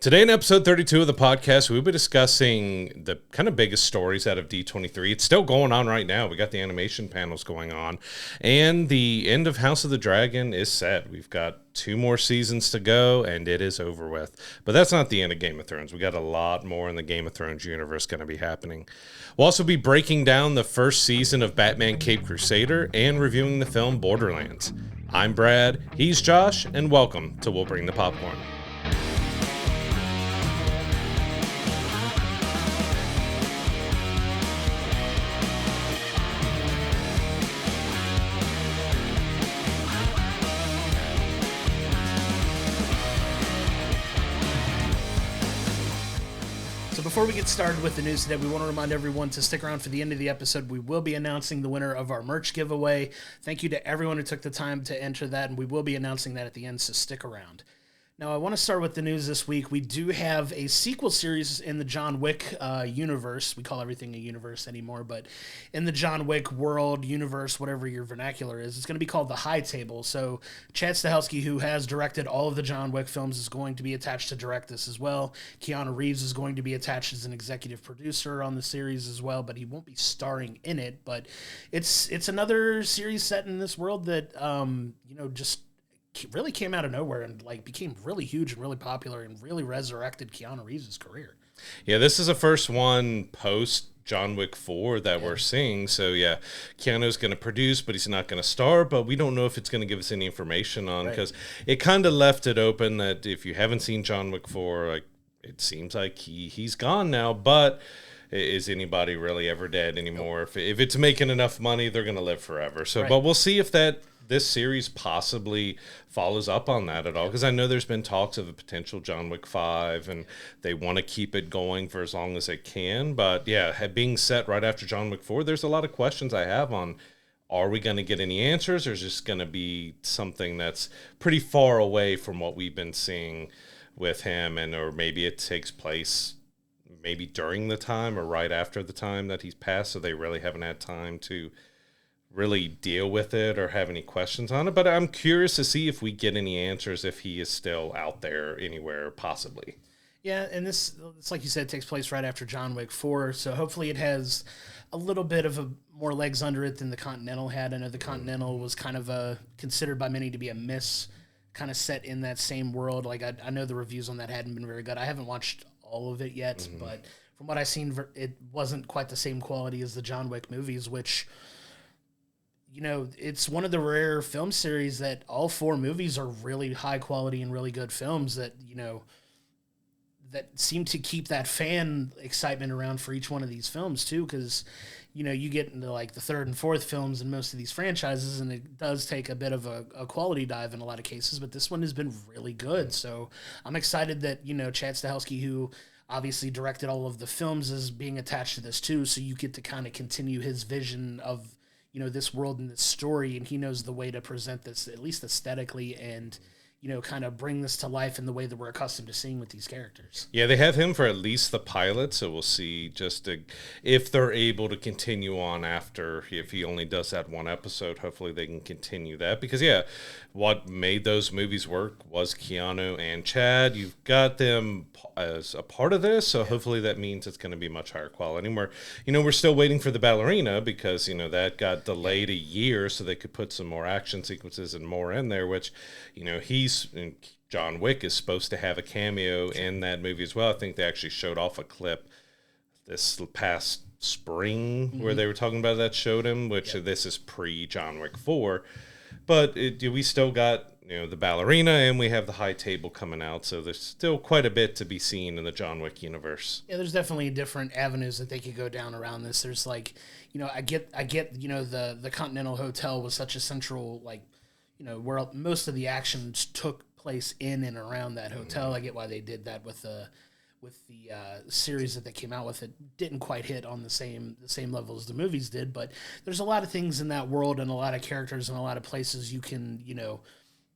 Today in episode 32 of the podcast, we'll be discussing the kind of biggest stories out of D23. It's still going on right now. We got the animation panels going on. And the end of House of the Dragon is set. We've got 2 more seasons to go, and it is over with. But that's not the end of Game of Thrones. We got a lot more in the Game of Thrones universe going to be happening. We'll also be breaking down the first season of Batman Caped Crusader and reviewing the film Borderlands. I'm Brad, he's Josh, and welcome to We'll Bring the Popcorn. Before we get started with the news today, we want to remind everyone to stick around for the end of the episode. We will be announcing the winner of our merch giveaway. Thank you to everyone who took the time to enter that, and we will be announcing that at the end, so stick around. Now, I want to start with the news this week. We do have a sequel series in the John Wick universe. We call everything a universe anymore, but in the John Wick world, universe, whatever your vernacular is, it's going to be called The High Table. So Chad Stahelski, who has directed all of the John Wick films, is going to be attached to direct this as well. Keanu Reeves is going to be attached as an executive producer on the series as well, but he won't be starring in it. But it's another series set in this world that, just really came out of nowhere and became really huge and really popular and really resurrected Keanu Reeves' career. Yeah, this is the first one post John Wick 4 that we're seeing. So yeah, Keanu's going to produce, but he's not going to star, but we don't know if it's going to give us any information on, because it kind of left it open that if you haven't seen John Wick 4, it seems like he's gone now, but is anybody really ever dead anymore? If it's making enough money, they're going to live forever. So, but we'll see if this series possibly follows up on that at all, because I know there's been talks of a potential John Wick 5, and they want to keep it going for as long as they can. But yeah, being set right after John Wick 4, there's a lot of questions I have on, are we going to get any answers, or is this going to be something that's pretty far away from what we've been seeing with him, or maybe it takes place maybe during the time or right after the time that he's passed, so they really haven't had time to really deal with it or have any questions on it. But I'm curious to see if we get any answers, if he is still out there anywhere, possibly. Yeah, and it's like you said, it takes place right after John Wick 4, so hopefully it has a little bit of more legs under it than the Continental had. I know the Continental was kind of considered by many to be a miss, kind of set in that same world. I know the reviews on that hadn't been very good. I haven't watched all of it yet, but from what I've seen, it wasn't quite the same quality as the John Wick movies, which, it's one of the rare film series that all 4 movies are really high quality and really good films that, that seem to keep that fan excitement around for each one of these films too. Cause you get into the 3rd and 4th films in most of these franchises, and it does take a bit of a quality dive in a lot of cases, but this one has been really good. So I'm excited that, Chad Stahelski, who obviously directed all of the films, is being attached to this too. So you get to kind of continue his vision of, this world and this story, and he knows the way to present this, at least aesthetically, and, kind of bring this to life in the way that we're accustomed to seeing with these characters. Yeah, they have him for at least the pilot, so we'll see if they're able to continue on after. If he only does that one episode, hopefully they can continue that, because what made those movies work was Keanu and Chad. You've got them as a part of this, so hopefully that means it's going to be much higher quality. And we're still waiting for the ballerina, because that got delayed a year so they could put some more action sequences and more in there, which John Wick is supposed to have a cameo in that movie as well. I think they actually showed off a clip this past spring where they were talking about that, showed him, which this is pre John Wick 4. But we still got the ballerina, and we have the High Table coming out, so there's still quite a bit to be seen in the John Wick universe. Yeah, there's definitely different avenues that they could go down around this. There's I get the Continental Hotel was such a central where most of the action took place in and around that hotel. I get why they did that with the series that they came out with. It didn't quite hit on the same level as the movies did, but there's a lot of things in that world and a lot of characters and a lot of places you can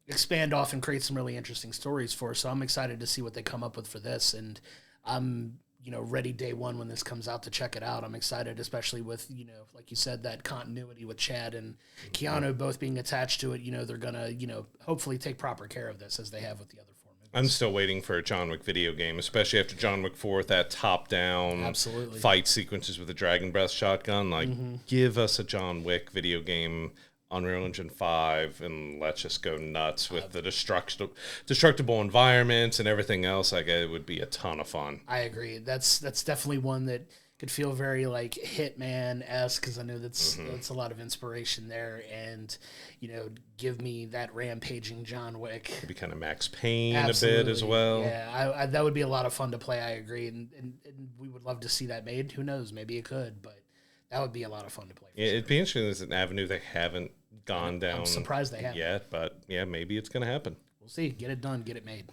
expand off and create some really interesting stories for. So I'm excited to see what they come up with for this, and I'm ready day one when this comes out to check it out. I'm excited, especially with, like you said, that continuity with Chad and Keanu both being attached to it. They're going to, hopefully take proper care of this as they have with the other 4 I'm still waiting for a John Wick video game, especially after John Wick 4 with that top-down Absolutely. fight sequences with the Dragon Breath shotgun. Like, give us a John Wick video game, Unreal Engine 5, and let's just go nuts with the destructible environments and everything else. Like, it would be a ton of fun. I agree. That's definitely one that could feel very like Hitman-esque, because I know that's a lot of inspiration there, and give me that rampaging John Wick. It'd be kind of Max Payne Absolutely. a bit as well. Yeah, I that would be a lot of fun to play. I agree, and we would love to see that made. Who knows? Maybe it could, but that would be a lot of fun to play. It'd be interesting. It's an avenue they haven't gone down. I'm surprised they haven't yet, but yeah, maybe it's going to happen. We'll see. Get it done. Get it made.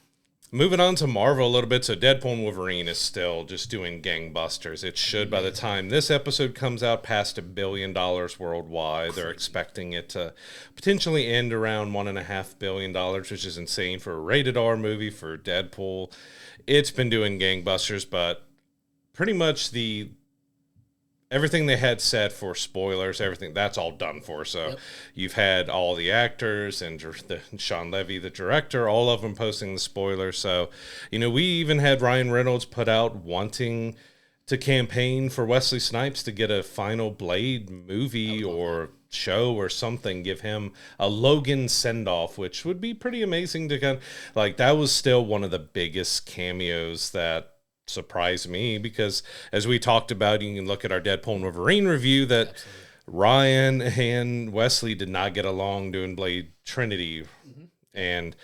Moving on to Marvel a little bit, so Deadpool and Wolverine is still just doing gangbusters. It should, by the time this episode comes out, past $1 billion worldwide. They're expecting it to potentially end around $1.5 billion, which is insane for a rated R movie for Deadpool. It's been doing gangbusters, but pretty much everything they had set for spoilers, everything, that's all done for. So you've had all the actors and Sean Levy, the director, all of them posting the spoilers. So, we even had Ryan Reynolds put out wanting to campaign for Wesley Snipes to get a final Blade movie or show or something, give him a Logan send-off, which would be pretty amazing to kind of, like, that was still one of the biggest cameos that surprised me, because as we talked about, you can look at our Deadpool and Wolverine review that Ryan and Wesley did not get along doing Blade Trinity, and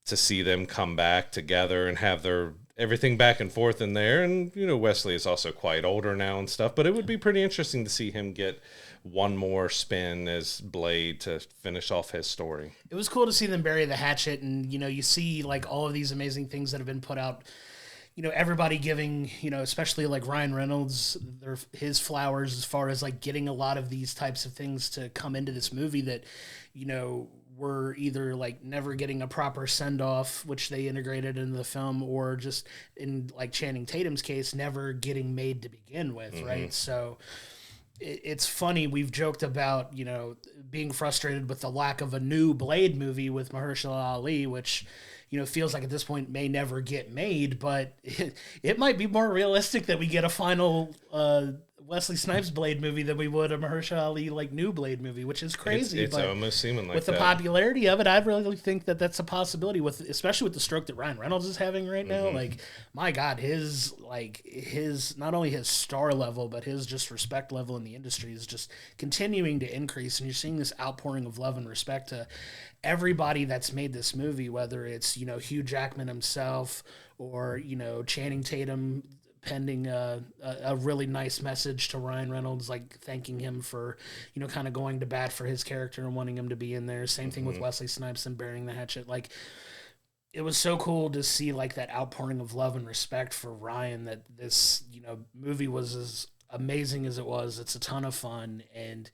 to see them come back together and have their everything back and forth in there, and Wesley is also quite older now and stuff, but it would be pretty interesting to see him get one more spin as Blade to finish off his story. It was cool to see them bury the hatchet, and you see like all of these amazing things that have been put out. Everybody giving, especially like Ryan Reynolds, his flowers as far as like getting a lot of these types of things to come into this movie that, were either like never getting a proper send off, which they integrated into the film, or just in like Channing Tatum's case, never getting made to begin with. Right. So it's funny. We've joked about, being frustrated with the lack of a new Blade movie with Mahershala Ali, which, feels like at this point may never get made, but it might be more realistic that we get a final Wesley Snipes Blade movie than we would a Mahershala Ali like new Blade movie, which is crazy. It's almost seeming like with the popularity of it, I really think that that's a possibility, especially with the stroke that Ryan Reynolds is having right now. Like, my God, his not only his star level, but his just respect level in the industry is just continuing to increase, and you're seeing this outpouring of love and respect to everybody that's made this movie, whether it's Hugh Jackman himself or Channing Tatum pending a really nice message to Ryan Reynolds, like thanking him for kind of going to bat for his character and wanting him to be in there. Same thing with Wesley Snipes and burying the hatchet. Like, it was so cool to see like that outpouring of love and respect for Ryan, that this movie was as amazing as it was. It's a ton of fun, and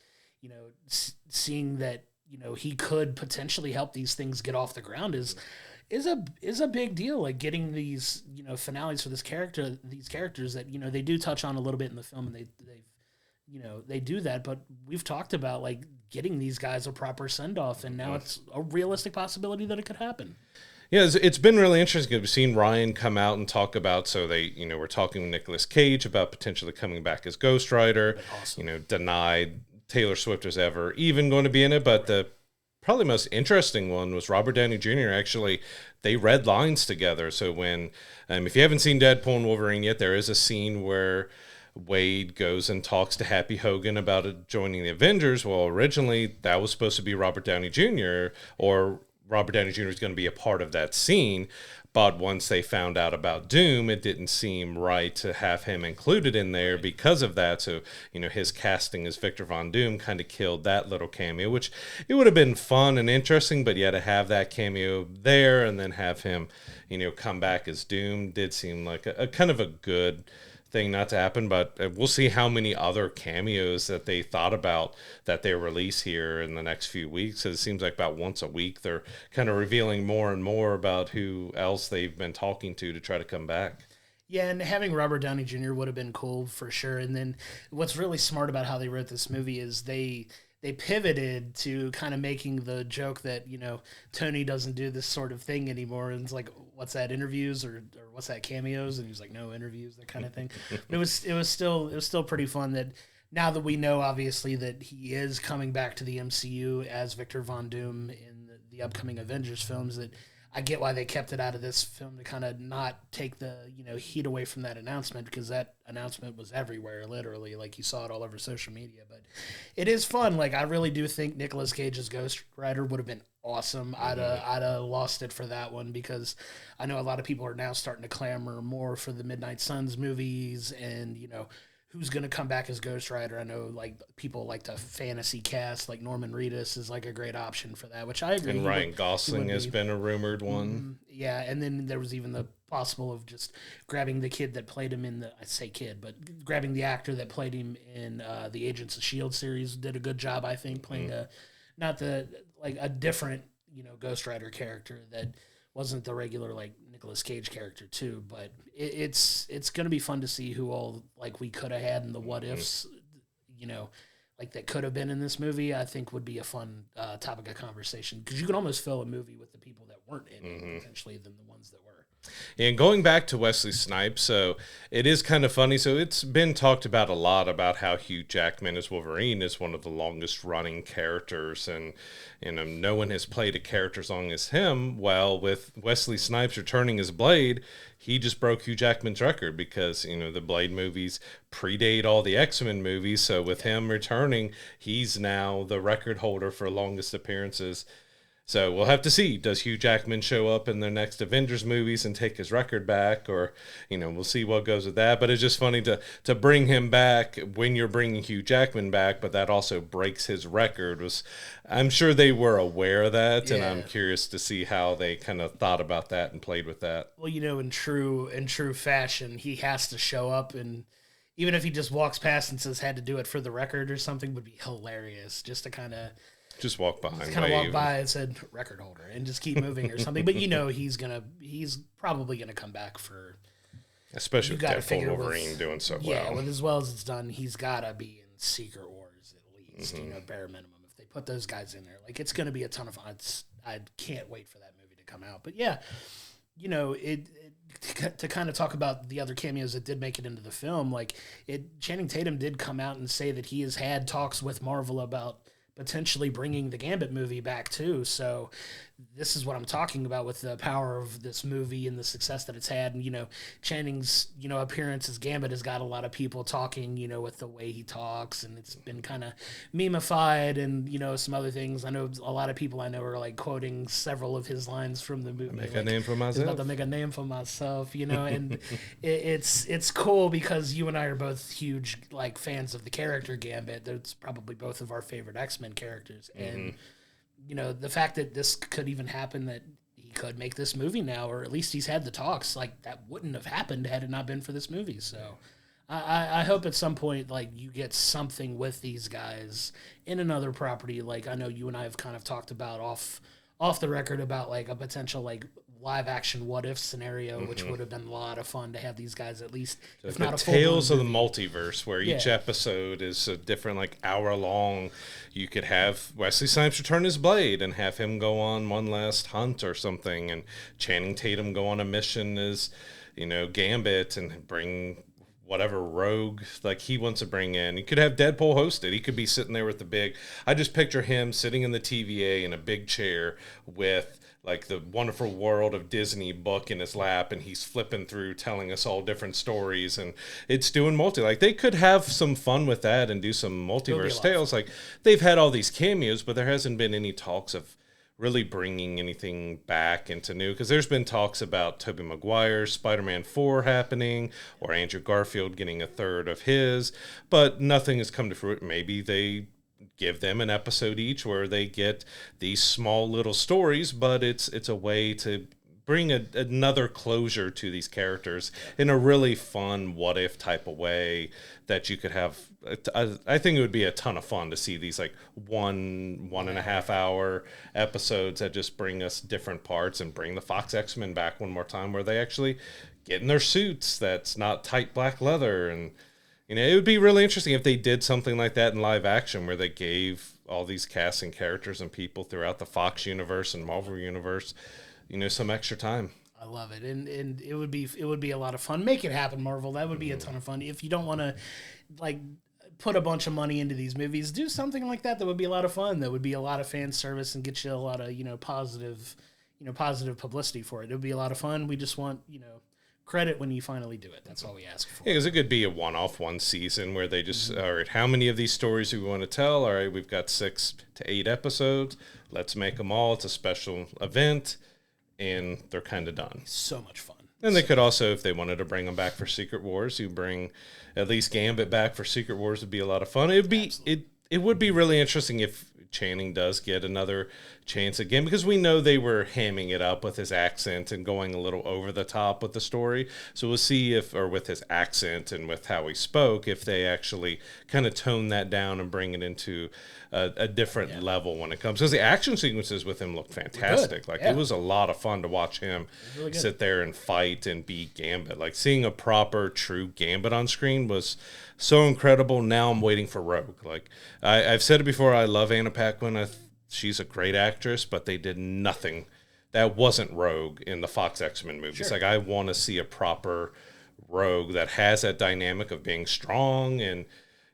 seeing that he could potentially help these things get off the ground is a big deal. Like, getting these finales for these characters that they do touch on a little bit in the film, and they do that, but we've talked about like getting these guys a proper send off, and now it's a realistic possibility that it could happen. Yeah, it's been really interesting. We've seen Ryan come out and talk about, so they, we're talking with Nicolas Cage about potentially coming back as Ghost Rider. Awesome. Denied Taylor Swift was ever even going to be in it, but the probably most interesting one was Robert Downey Jr. Actually, they read lines together. So when, if you haven't seen Deadpool and Wolverine yet, there is a scene where Wade goes and talks to Happy Hogan about joining the Avengers. Well, originally that was supposed to be Robert Downey Jr., or Robert Downey Jr. is going to be a part of that scene. But once they found out about Doom, it didn't seem right to have him included in there because of that. So, his casting as Victor Von Doom kind of killed that little cameo, which it would have been fun and interesting, but yeah, to have that cameo there and then have him, come back as Doom did seem like a kind of a good thing not to happen. But we'll see how many other cameos that they thought about that they release here in the next few weeks. It seems like about once a week they're kind of revealing more and more about who else they've been talking to try to come back. Yeah, and having Robert Downey Jr. would have been cool for sure. And then what's really smart about how they wrote this movie is they they pivoted to kind of making the joke that, Tony doesn't do this sort of thing anymore. And it's like, what's that, interviews or what's that, cameos? And he's like, no interviews, that kind of thing. But it was still pretty fun that now that we know, obviously, that he is coming back to the MCU as Victor Von Doom in the upcoming Avengers films, that I get why they kept it out of this film to kind of not take the, heat away from that announcement, because that announcement was everywhere, literally. Like, you saw it all over social media. But it is fun. Like, I really do think Nicolas Cage's Ghost Rider would have been awesome. I'd have lost it for that one, because I know a lot of people are now starting to clamor more for the Midnight Suns movies, and, who's going to come back as Ghost Rider. I know, like, people like to fantasy cast, like Norman Reedus is like a great option for that, which I agree. And Ryan Gosling has been a rumored one. Yeah, and then there was even the possible of just grabbing the kid that played him in I say kid, but grabbing the actor that played him in the Agents of S.H.I.E.L.D. series, did a good job, I think, playing a different, Ghost Rider character that wasn't the regular, like, Nicolas Cage character too. But it's going to be fun to see who all, like, we could have had in the what ifs, like, that could have been in this movie. I think would be a fun topic of conversation, because you can almost fill a movie with the people that weren't in it potentially than the ones that were. And going back to Wesley Snipes, so it is kind of funny. So it's been talked about a lot about how Hugh Jackman as Wolverine is one of the longest running characters, and no one has played a character as long as him. Well, with Wesley Snipes returning as Blade, he just broke Hugh Jackman's record, because the Blade movies predate all the X-Men movies. So with him returning, he's now the record holder for longest appearances. So we'll have to see. Does Hugh Jackman show up in the next Avengers movies and take his record back? Or, we'll see what goes with that. But it's just funny to bring him back when you're bringing Hugh Jackman back, but that also breaks his record. I'm sure they were aware of that, and I'm curious to see how they kind of thought about that and played with that. Well, in true fashion, he has to show up, and even if he just walks past and says had to do it for the record or something, would be hilarious, just to kind of... Just walk behind. Just kind of walk by and said record holder and just keep moving or something. But he's probably gonna come back for, especially with Deadpool Wolverine doing so well. Yeah, with as well as it's done, he's gotta be in Secret Wars at least. Bare minimum. If they put those guys in there, like, it's gonna be a ton of fun. I can't wait for that movie to come out. But yeah, to kind of talk about the other cameos that did make it into the film, like, Channing Tatum did come out and say that he has had talks with Marvel about potentially bringing the Gambit movie back too. So this is what I'm talking about with the power of this movie and the success that it's had. And, Channing's, appearance as Gambit has got a lot of people talking, with the way he talks, and it's been kind of memified and, some other things. I know a lot of people I know are, like, quoting several of his lines from the movie. Make a name for myself. About to make a name for myself, and it's cool, because you and I are both huge, like, fans of the character Gambit. That's probably both of our favorite X-Men characters. And, the fact that this could even happen, that he could make this movie now, or at least he's had the talks, like, that wouldn't have happened had it not been for this movie. So I hope at some point, like, you get something with these guys in another property. Like, I know you and I have kind of talked about off the record about, like, a potential, like, live action what if scenario, which would have been a lot of fun to have these guys at least, so if not a Tales of the Multiverse, where each episode is a different, like, hour long. You could have Wesley Snipes return as Blade and have him go on one last hunt or something, and Channing Tatum go on a mission as, Gambit, and bring whatever rogue, like, he wants to bring in. You could have Deadpool host it. He could be sitting there with I just picture him sitting in the TVA in a big chair with, like, the Wonderful World of Disney book in his lap, and he's flipping through, telling us all different stories, and it's doing like, they could have some fun with that and do some multiverse tales. Like, they've had all these cameos, but there hasn't been any talks of really bringing anything back into new, because there's been talks about Tobey Maguire's Spider-Man 4 happening, or Andrew Garfield getting a third of his, but nothing has come to fruition. Maybe they give them an episode each where they get these small little stories, but it's a way to bring another closure to these characters in a really fun what if type of way that you could have. I think it would be a ton of fun to see these, like, one and a half hour episodes that just bring us different parts, and bring the Fox X-Men back one more time, where they actually get in their suits that's not tight black leather, and it would be really interesting if they did something like that in live action, where they gave all these casting characters and people throughout the Fox universe and Marvel universe, some extra time. I love it, and it would be a lot of fun. Make it happen, Marvel. That would be a ton of fun. If you don't want to, like, put a bunch of money into these movies, do something like that. That would be a lot of fun. That would be a lot of fan service and get you a lot of positive publicity for it. It would be a lot of fun. We just want credit when you finally do it. That's all we ask for. Yeah, because it could be a one-off, one season where they just, all right, how many of these stories do we want to tell? All right, we've got 6 to 8 episodes. Let's make them all. It's a special event, and they're kind of done. So much fun. And they could also, if they wanted to bring them back for Secret Wars, you bring at least Gambit back for Secret Wars would be a lot of fun. It would be really interesting if Channing does get another chance again, because we know they were hamming it up with his accent and going a little over the top with the story. So we'll see with his accent and with how he spoke, if they actually kind of tone that down and bring it into a different level when it comes. Because the action sequences with him looked fantastic. Like, it was a lot of fun to watch him really sit there and fight and beat Gambit. Like, seeing a proper, true Gambit on screen was so incredible. Now I'm waiting for Rogue. Like, I've said it before, I love Anna Paquin. She's a great actress, but they did nothing that wasn't Rogue in the Fox X-Men movies. Sure. Like, I want to see a proper Rogue that has that dynamic of being strong and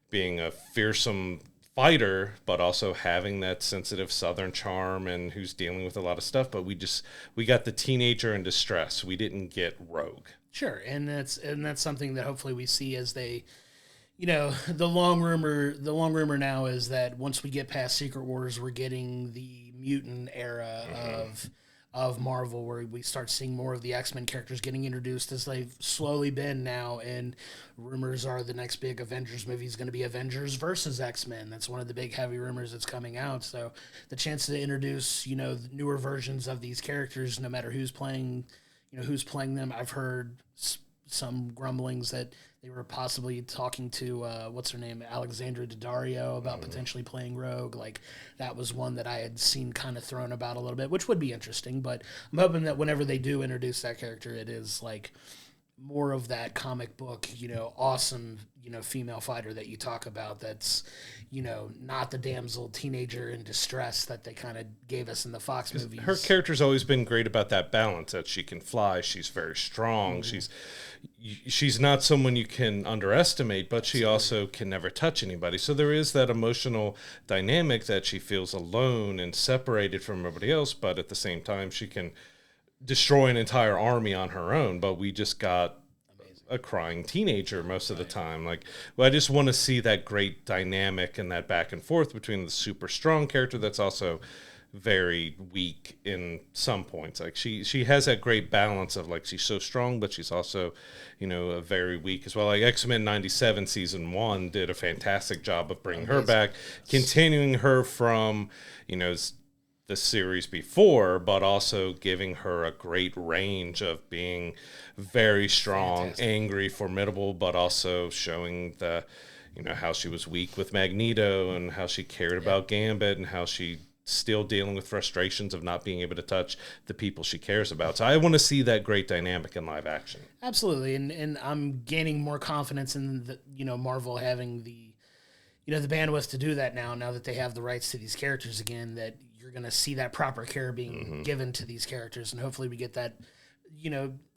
being a fearsome fighter, but also having that sensitive Southern charm and who's dealing with a lot of stuff. But we got the teenager in distress. We didn't get Rogue. Sure, and that's something that hopefully we see as they. The long rumor now is that once we get past Secret Wars, we're getting the mutant era of Marvel, where we start seeing more of the X-Men characters getting introduced, as they've slowly been now. And rumors are the next big Avengers movie is going to be Avengers versus X-Men. That's one of the big heavy rumors that's coming out. So the chance to introduce newer versions of these characters, no matter who's playing them. I've heard some grumblings that they were possibly talking to what's her name, Alexandra Daddario, about potentially playing Rogue. Like, that was one that I had seen kind of thrown about a little bit, which would be interesting. But I'm hoping that whenever they do introduce that character, it is like more of that comic book, awesome, female fighter that you talk about. That's, not the damsel teenager in distress that they kind of gave us in the Fox movies. Her character's always been great about that balance, that she can fly. She's very strong. She's not someone you can underestimate, but she also can never touch anybody. So there is that emotional dynamic that she feels alone and separated from everybody else, but at the same time, she can destroy an entire army on her own. But we just got a crying teenager most of the time. Like, I just want to see that great dynamic and that back and forth between the super strong character that's also very weak in some points. Like, she has that great balance of, like, she's so strong, but she's also, very weak as well. Like, X-Men 97 season 1 did a fantastic job of bringing her back, continuing her from, the series before, but also giving her a great range of being very strong, angry, formidable, but also showing the, how she was weak with Magneto and how she cared about Gambit and how she still dealing with frustrations of not being able to touch the people she cares about. So I want to see that great dynamic in live action. Absolutely. And I'm gaining more confidence in the, Marvel having the, the bandwidth to do that now that they have the rights to these characters again, that you're going to see that proper care being given to these characters. And hopefully we get that,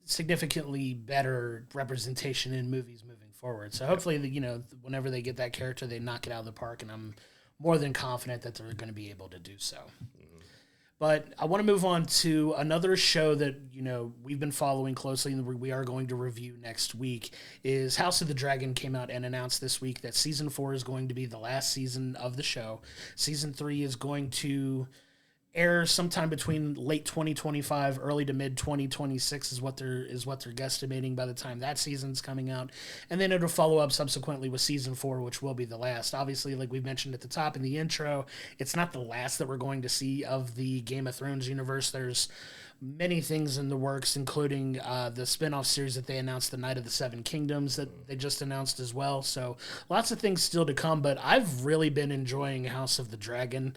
significantly better representation in movies moving forward. So hopefully, whenever they get that character, they knock it out of the park, and I'm more than confident that they're going to be able to do so. But I want to move on to another show that, we've been following closely and we are going to review next week. Is House of the Dragon came out and announced this week that season 4 is going to be the last season of the show. Season 3 is going to air sometime between late 2025, early to mid 2026 is what they're guesstimating by the time that season's coming out. And then it'll follow up subsequently with season 4, which will be the last. Obviously, like we mentioned at the top in the intro, it's not the last that we're going to see of the Game of Thrones universe. There's many things in the works, including the spin-off series that they announced, The Night of the Seven Kingdoms, that they just announced as well. So lots of things still to come, but I've really been enjoying House of the Dragon.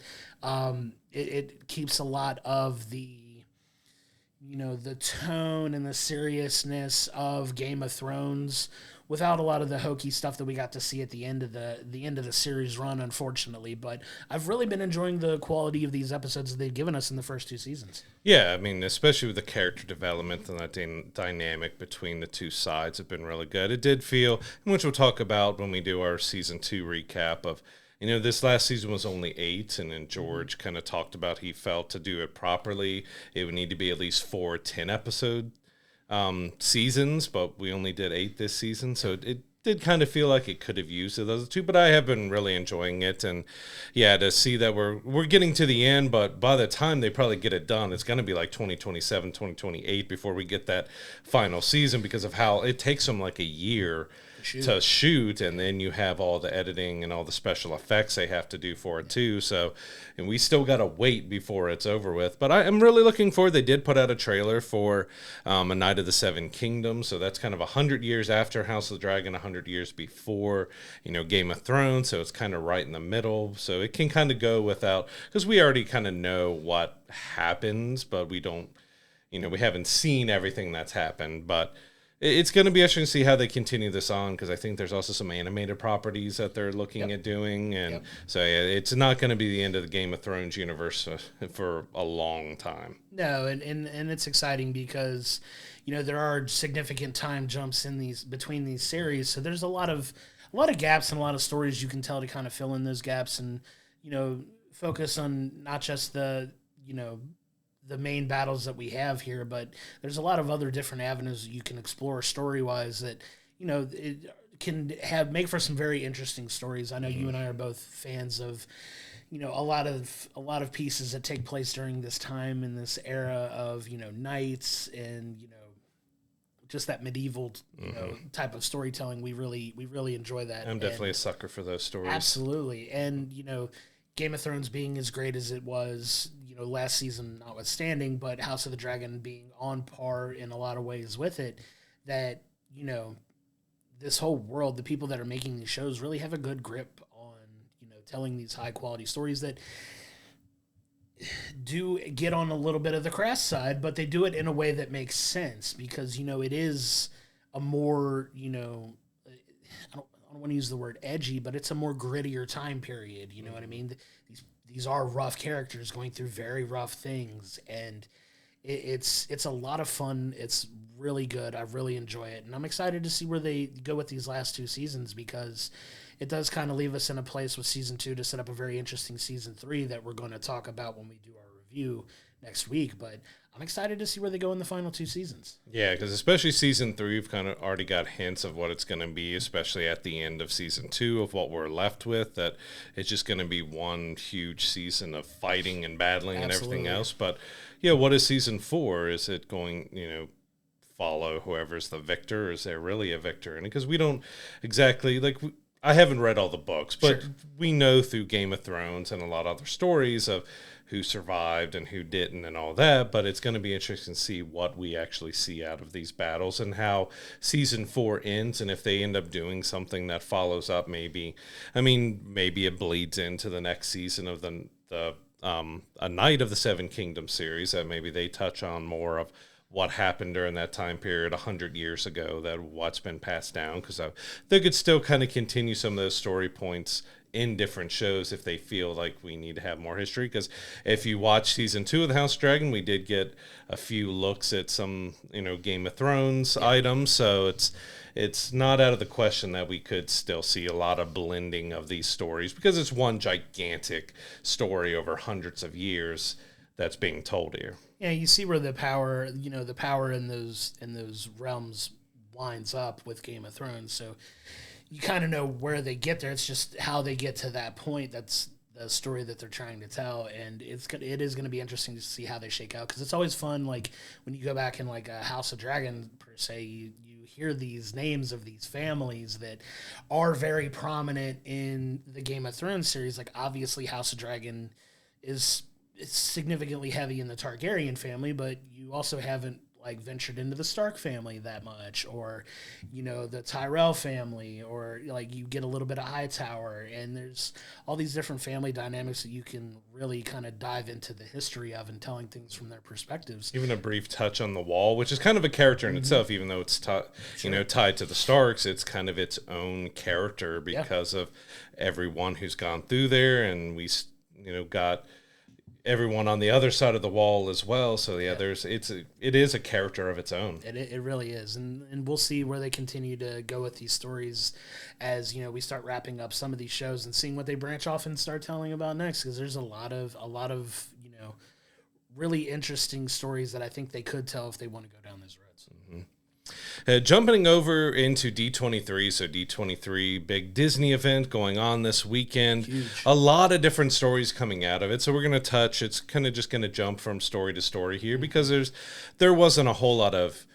It keeps a lot of the, the tone and the seriousness of Game of Thrones without a lot of the hokey stuff that we got to see at the end of the series run, unfortunately. But I've really been enjoying the quality of these episodes that they've given us in the first 2 seasons. Yeah, I mean, especially with the character development and that dynamic between the two sides have been really good. It did feel, which we'll talk about when we do our season 2 recap of, this last season was only 8, and then George kind of talked about he felt to do it properly, it would need to be at least 4 10-episode seasons, but we only did 8 this season, so it did kind of feel like it could have used those 2, but I have been really enjoying it, and yeah, to see that we're getting to the end, but by the time they probably get it done, it's going to be like 2027, 2028 before we get that final season, because of how it takes them like a year to shoot, and then you have all the editing and all the special effects they have to do for it too. So, and we still got to wait before it's over with. But I'm really looking forward. They did put out a trailer for A Night of the Seven Kingdoms. So that's kind of 100 years after House of the Dragon, 100 years before, Game of Thrones. So it's kind of right in the middle. So it can kind of go without, because we already kind of know what happens, but we don't, we haven't seen everything that's happened. But it's going to be interesting to see how they continue this on, because I think there's also some animated properties that they're looking at doing. And so yeah, it's not going to be the end of the Game of Thrones universe for a long time. No, and it's exciting because, there are significant time jumps between these series. So there's a lot of gaps and a lot of stories you can tell to kind of fill in those gaps and, focus on not just the main battles that we have here, but there's a lot of other different avenues that you can explore story-wise that, it can make for some very interesting stories. I know you and I are both fans of, a lot of pieces that take place during this time in this era of, knights and, just that medieval, type of storytelling. We really enjoy that. I'm definitely a sucker for those stories. Absolutely. And, Game of Thrones being as great as it was, last season notwithstanding, but House of the Dragon being on par in a lot of ways with it, that, this whole world, the people that are making these shows really have a good grip on, telling these high quality stories that do get on a little bit of the crass side, but they do it in a way that makes sense because, it is a more, I don't want to use the word edgy, but it's a more grittier time period. You know what I mean? These are rough characters going through very rough things, and it's a lot of fun. It's really good. I really enjoy it, and I'm excited to see where they go with these last 2 seasons because it does kind of leave us in a place with season 2 to set up a very interesting season 3 that we're going to talk about when we do our review next week. But I'm excited to see where they go in the final 2 seasons. Yeah, because especially season 3, we've kind of already got hints of what it's going to be, especially at the end of season 2 of what we're left with, that it's just going to be one huge season of fighting and battling and everything else. But yeah, what is season 4? Is it going, follow whoever's the victor? Is there really a victor? And because we don't exactly, I haven't read all the books, but we know through Game of Thrones and a lot of other stories of who survived and who didn't and all that, but it's going to be interesting to see what we actually see out of these battles and how season 4 ends, and if they end up doing something that follows up, maybe it bleeds into the next season of the A Night of the Seven Kingdoms series, that maybe they touch on more of what happened during that time period 100 years ago, that what's been passed down, because they could still kind of continue some of those story points in different shows if they feel like we need to have more history. Because if you watch season 2 of the House of Dragon, we did get a few looks at some Game of Thrones items, so it's not out of the question that we could still see a lot of blending of these stories, because it's one gigantic story over hundreds of years that's being told here. Yeah, you see where the power in those realms lines up with Game of Thrones. So you kind of know where they get there. It's just how they get to that point. That's the story that they're trying to tell, and it is going to be interesting to see how they shake out, because it's always fun. Like when you go back in like a House of Dragon per se, you hear these names of these families that are very prominent in the Game of Thrones series. Like obviously House of Dragon is significantly heavy in the Targaryen family, but you also haven't like ventured into the Stark family that much, or the Tyrell family, or like you get a little bit of Hightower, and there's all these different family dynamics that you can really kind of dive into the history of and telling things from their perspectives. Even a brief touch on the Wall, which is kind of a character in itself, even though it's tied to the Starks, it's kind of its own character because of everyone who's gone through there, and we got everyone on the other side of the wall as well. So it is a character of its own. It really is, and we'll see where they continue to go with these stories as we start wrapping up some of these shows and seeing what they branch off and start telling about next, because there's a lot of really interesting stories that I think they could tell if they want to go down those roads. Jumping over into D23, so D23, big Disney event going on this weekend. Huge. A lot of different stories coming out of it. So we're going to touch, it's kind of just going to jump from story to story here because there wasn't a whole lot of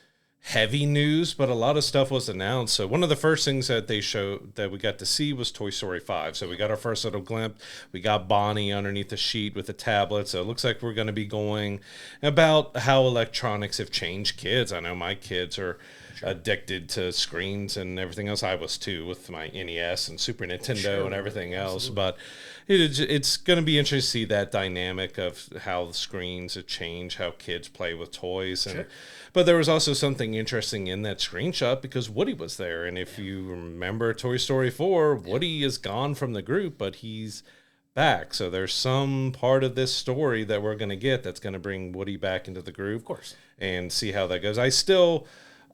heavy news, but a lot of stuff was announced. So one of the first things that they showed that we got to see was Toy Story 5. So we got our first little glimpse. We got Bonnie underneath the sheet with the tablet. So it looks like we're going to be going about how electronics have changed kids. I know my kids are addicted to screens and everything else. I was too with my NES and Super Nintendo and everything else. But it's going to be interesting to see that dynamic of how the screens have changed, how kids play with toys. But there was also something interesting in that screenshot because Woody was there. And if you remember Toy Story 4, Woody is gone from the group, but he's back. So there's some part of this story that we're going to get that's going to bring Woody back into the group. Of course. And see how that goes.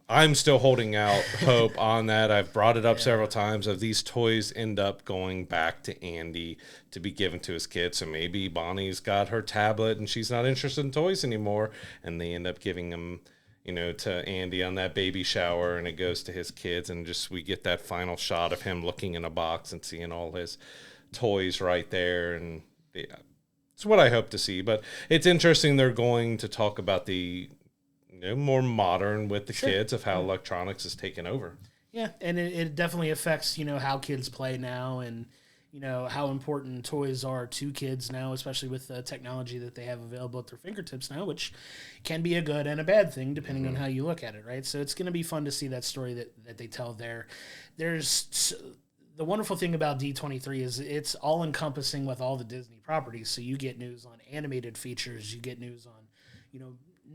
I'm still holding out hope on that. I've brought it up several times of these toys end up going back to Andy to be given to his kids. So maybe Bonnie's got her tablet and she's not interested in toys anymore, and they end up giving them, to Andy on that baby shower, and it goes to his kids, and just we get that final shot of him looking in a box and seeing all his toys right there, and it's what I hope to see. But it's interesting they're going to talk about the more modern with the kids of how electronics is taken over. Yeah, and it definitely affects, how kids play now, and, how important toys are to kids now, especially with the technology that they have available at their fingertips now, which can be a good and a bad thing depending on how you look at it, right? So it's going to be fun to see that story that they tell there. There's the wonderful thing about D23 is it's all encompassing with all the Disney properties. So you get news on animated features, you get news on,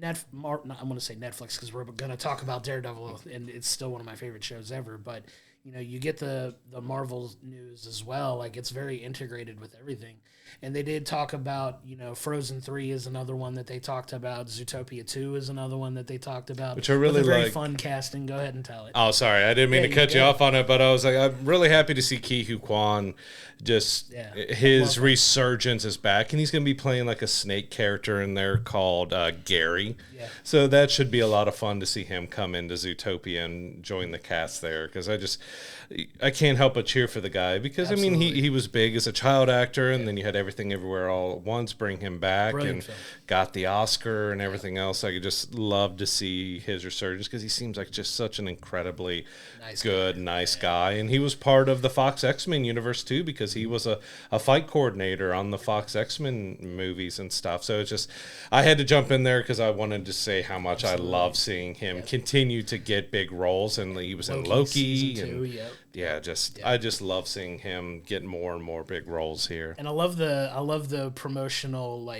I'm going to say Netflix because we're going to talk about Daredevil, and it's still one of my favorite shows ever. But you get the Marvel news as well. Like, it's very integrated with everything. And they did talk about Frozen 3 is another one that they talked about. Zootopia 2 is another one that they talked about. Which are really very fun casting. Go ahead and tell it. Oh, sorry, I didn't mean to cut you off on it, but I was like, I'm really happy to see Ki-Hu Kwan. His resurgence is back, and he's going to be playing like a snake character in there called Gary. Yeah. So that should be a lot of fun to see him come into Zootopia and join the cast there, because I can't help but cheer for the guy, because Absolutely. I mean he was big as a child actor, and then you had Everything Everywhere All at Once bring him back. Brilliant and film. Got the Oscar and everything else. I could just love to see his resurgence, because he seems like just such an incredibly nice guy. And he was part of the Fox X-Men universe too, because he was a fight coordinator on the Fox X-Men movies and stuff. So it's just, I had to jump in there because I wanted to say how much I love seeing him continue to get big roles. And he was in Loki. I just love seeing him get more and more big roles here. And I love the promotional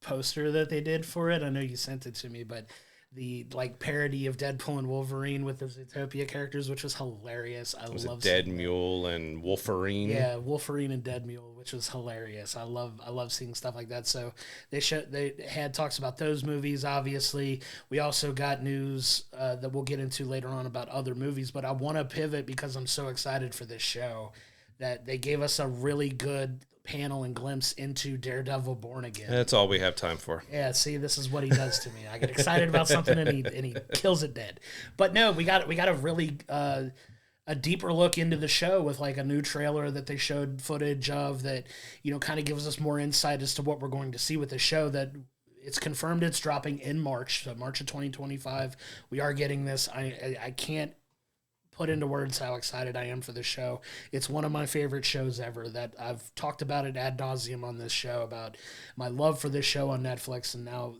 poster that they did for it. I know you sent it to me, but the parody of Deadpool and Wolverine with the Zootopia characters, which was hilarious. I love Dead Mule and Wolverine. Yeah, Wolverine and Dead Mule, which was hilarious. I love seeing stuff like that. So they had talks about those movies. Obviously, we also got news that we'll get into later on about other movies. But I want to pivot because I'm so excited for this show that they gave us a really good panel and glimpse into Daredevil Born Again. That's all we have time for. Yeah, see, this is what he does to me. I get excited about something and he kills it dead. But no, we got a really a deeper look into the show with a new trailer that they showed footage of that kind of gives us more insight as to what we're going to see with the show. That it's confirmed it's dropping in March, so March of 2025. We are getting this. I can't put into words how excited I am for this show. It's one of my favorite shows ever. That I've talked about it ad nauseum on this show, about my love for this show on Netflix, and now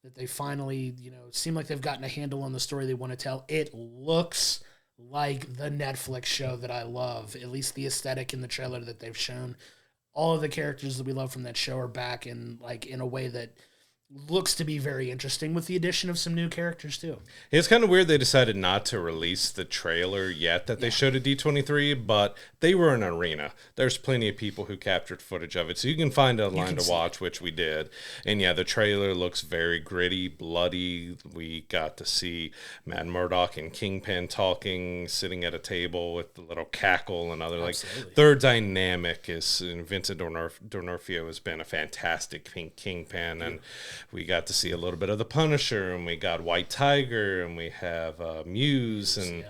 that they finally, seem like they've gotten a handle on the story they want to tell. It looks like the Netflix show that I love, at least the aesthetic in the trailer that they've shown. All of the characters that we love from that show are back in a way that looks to be very interesting, with the addition of some new characters too. It's kind of weird they decided not to release the trailer yet that they showed at D23, but they were in an arena. There's plenty of people who captured footage of it, so you can find it online to watch, which we did. And yeah, the trailer looks very gritty, bloody. We got to see Matt Murdock and Kingpin talking, sitting at a table with a little cackle and other their dynamic is Vincent D'Onofrio has been a fantastic Kingpin, and we got to see a little bit of the Punisher, and we got White Tiger, and we have Muse, and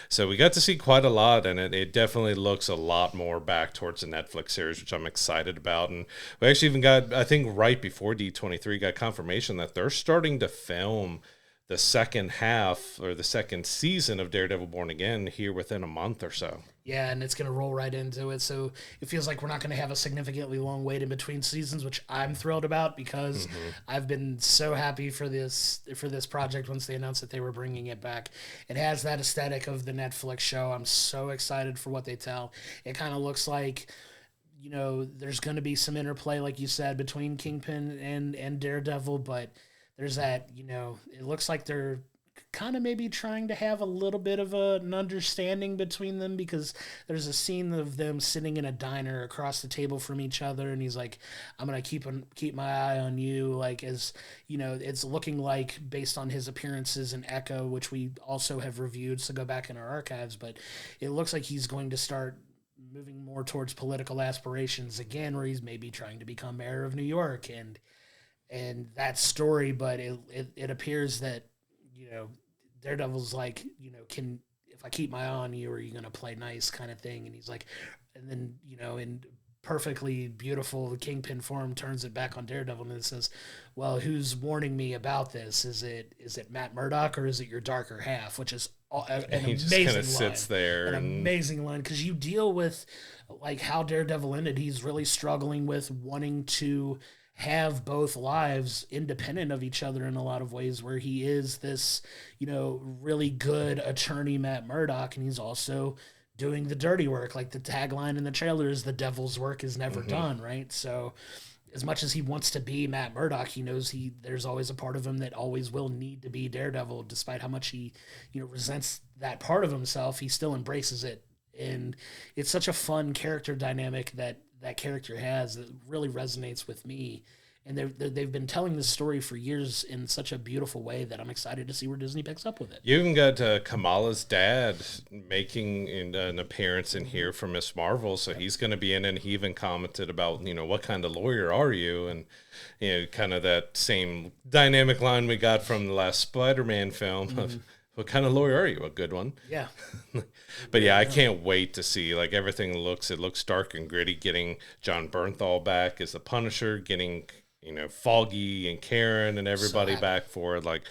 so we got to see quite a lot, and it definitely looks a lot more back towards the Netflix series, which I'm excited about. And we actually even got, I think right before D23, got confirmation that they're starting to film the second half or the second season of Daredevil Born Again here within a month or so. Yeah, and it's going to roll right into it. So it feels like we're not going to have a significantly long wait in between seasons, which I'm thrilled about, because I've been so happy for this project once they announced that they were bringing it back. It has that aesthetic of the Netflix show. I'm so excited for what they tell. It kind of looks like, there's going to be some interplay, like you said, between Kingpin and Daredevil, but there's that, it looks like they're kind of maybe trying to have a little bit of an understanding between them, because there's a scene of them sitting in a diner across the table from each other, and he's like, I'm going to keep my eye on you, like, as, it's looking like, based on his appearances in Echo, which we also have reviewed, so go back in our archives, but it looks like he's going to start moving more towards political aspirations again, where he's maybe trying to become mayor of New York, and that story, but it appears that, Daredevil's like, if I keep my eye on you, are you going to play nice, kind of thing? And he's like, and then, in perfectly beautiful Kingpin form, turns it back on Daredevil and it says, well, who's warning me about this? Is it Matt Murdock, or is it your darker half? Which is an amazing line. Sits there. Amazing line, because you deal with, like, how Daredevil ended. He's really struggling with wanting to have both lives independent of each other in a lot of ways, where he is this, really good attorney, Matt Murdock, and he's also doing the dirty work. Like the tagline in the trailer is, the devil's work is never done, right? So as much as he wants to be Matt Murdock, he knows there's always a part of him that always will need to be Daredevil, despite how much he, resents that part of himself. He still embraces it. And it's such a fun character dynamic that character has that really resonates with me. And they've been telling this story for years in such a beautiful way that I'm excited to see where Disney picks up with it. You even got Kamala's dad making an appearance in here for Miss Marvel, so he's going to be in it. And he even commented about, what kind of lawyer are you? And, kind of that same dynamic line we got from the last Spider-Man film of, what kind of lawyer are you? A good one. Yeah. But yeah, I can't wait to see, like, everything it looks dark and gritty, getting John Bernthal back as the Punisher, getting, Foggy and Karen and everybody back for it. Like,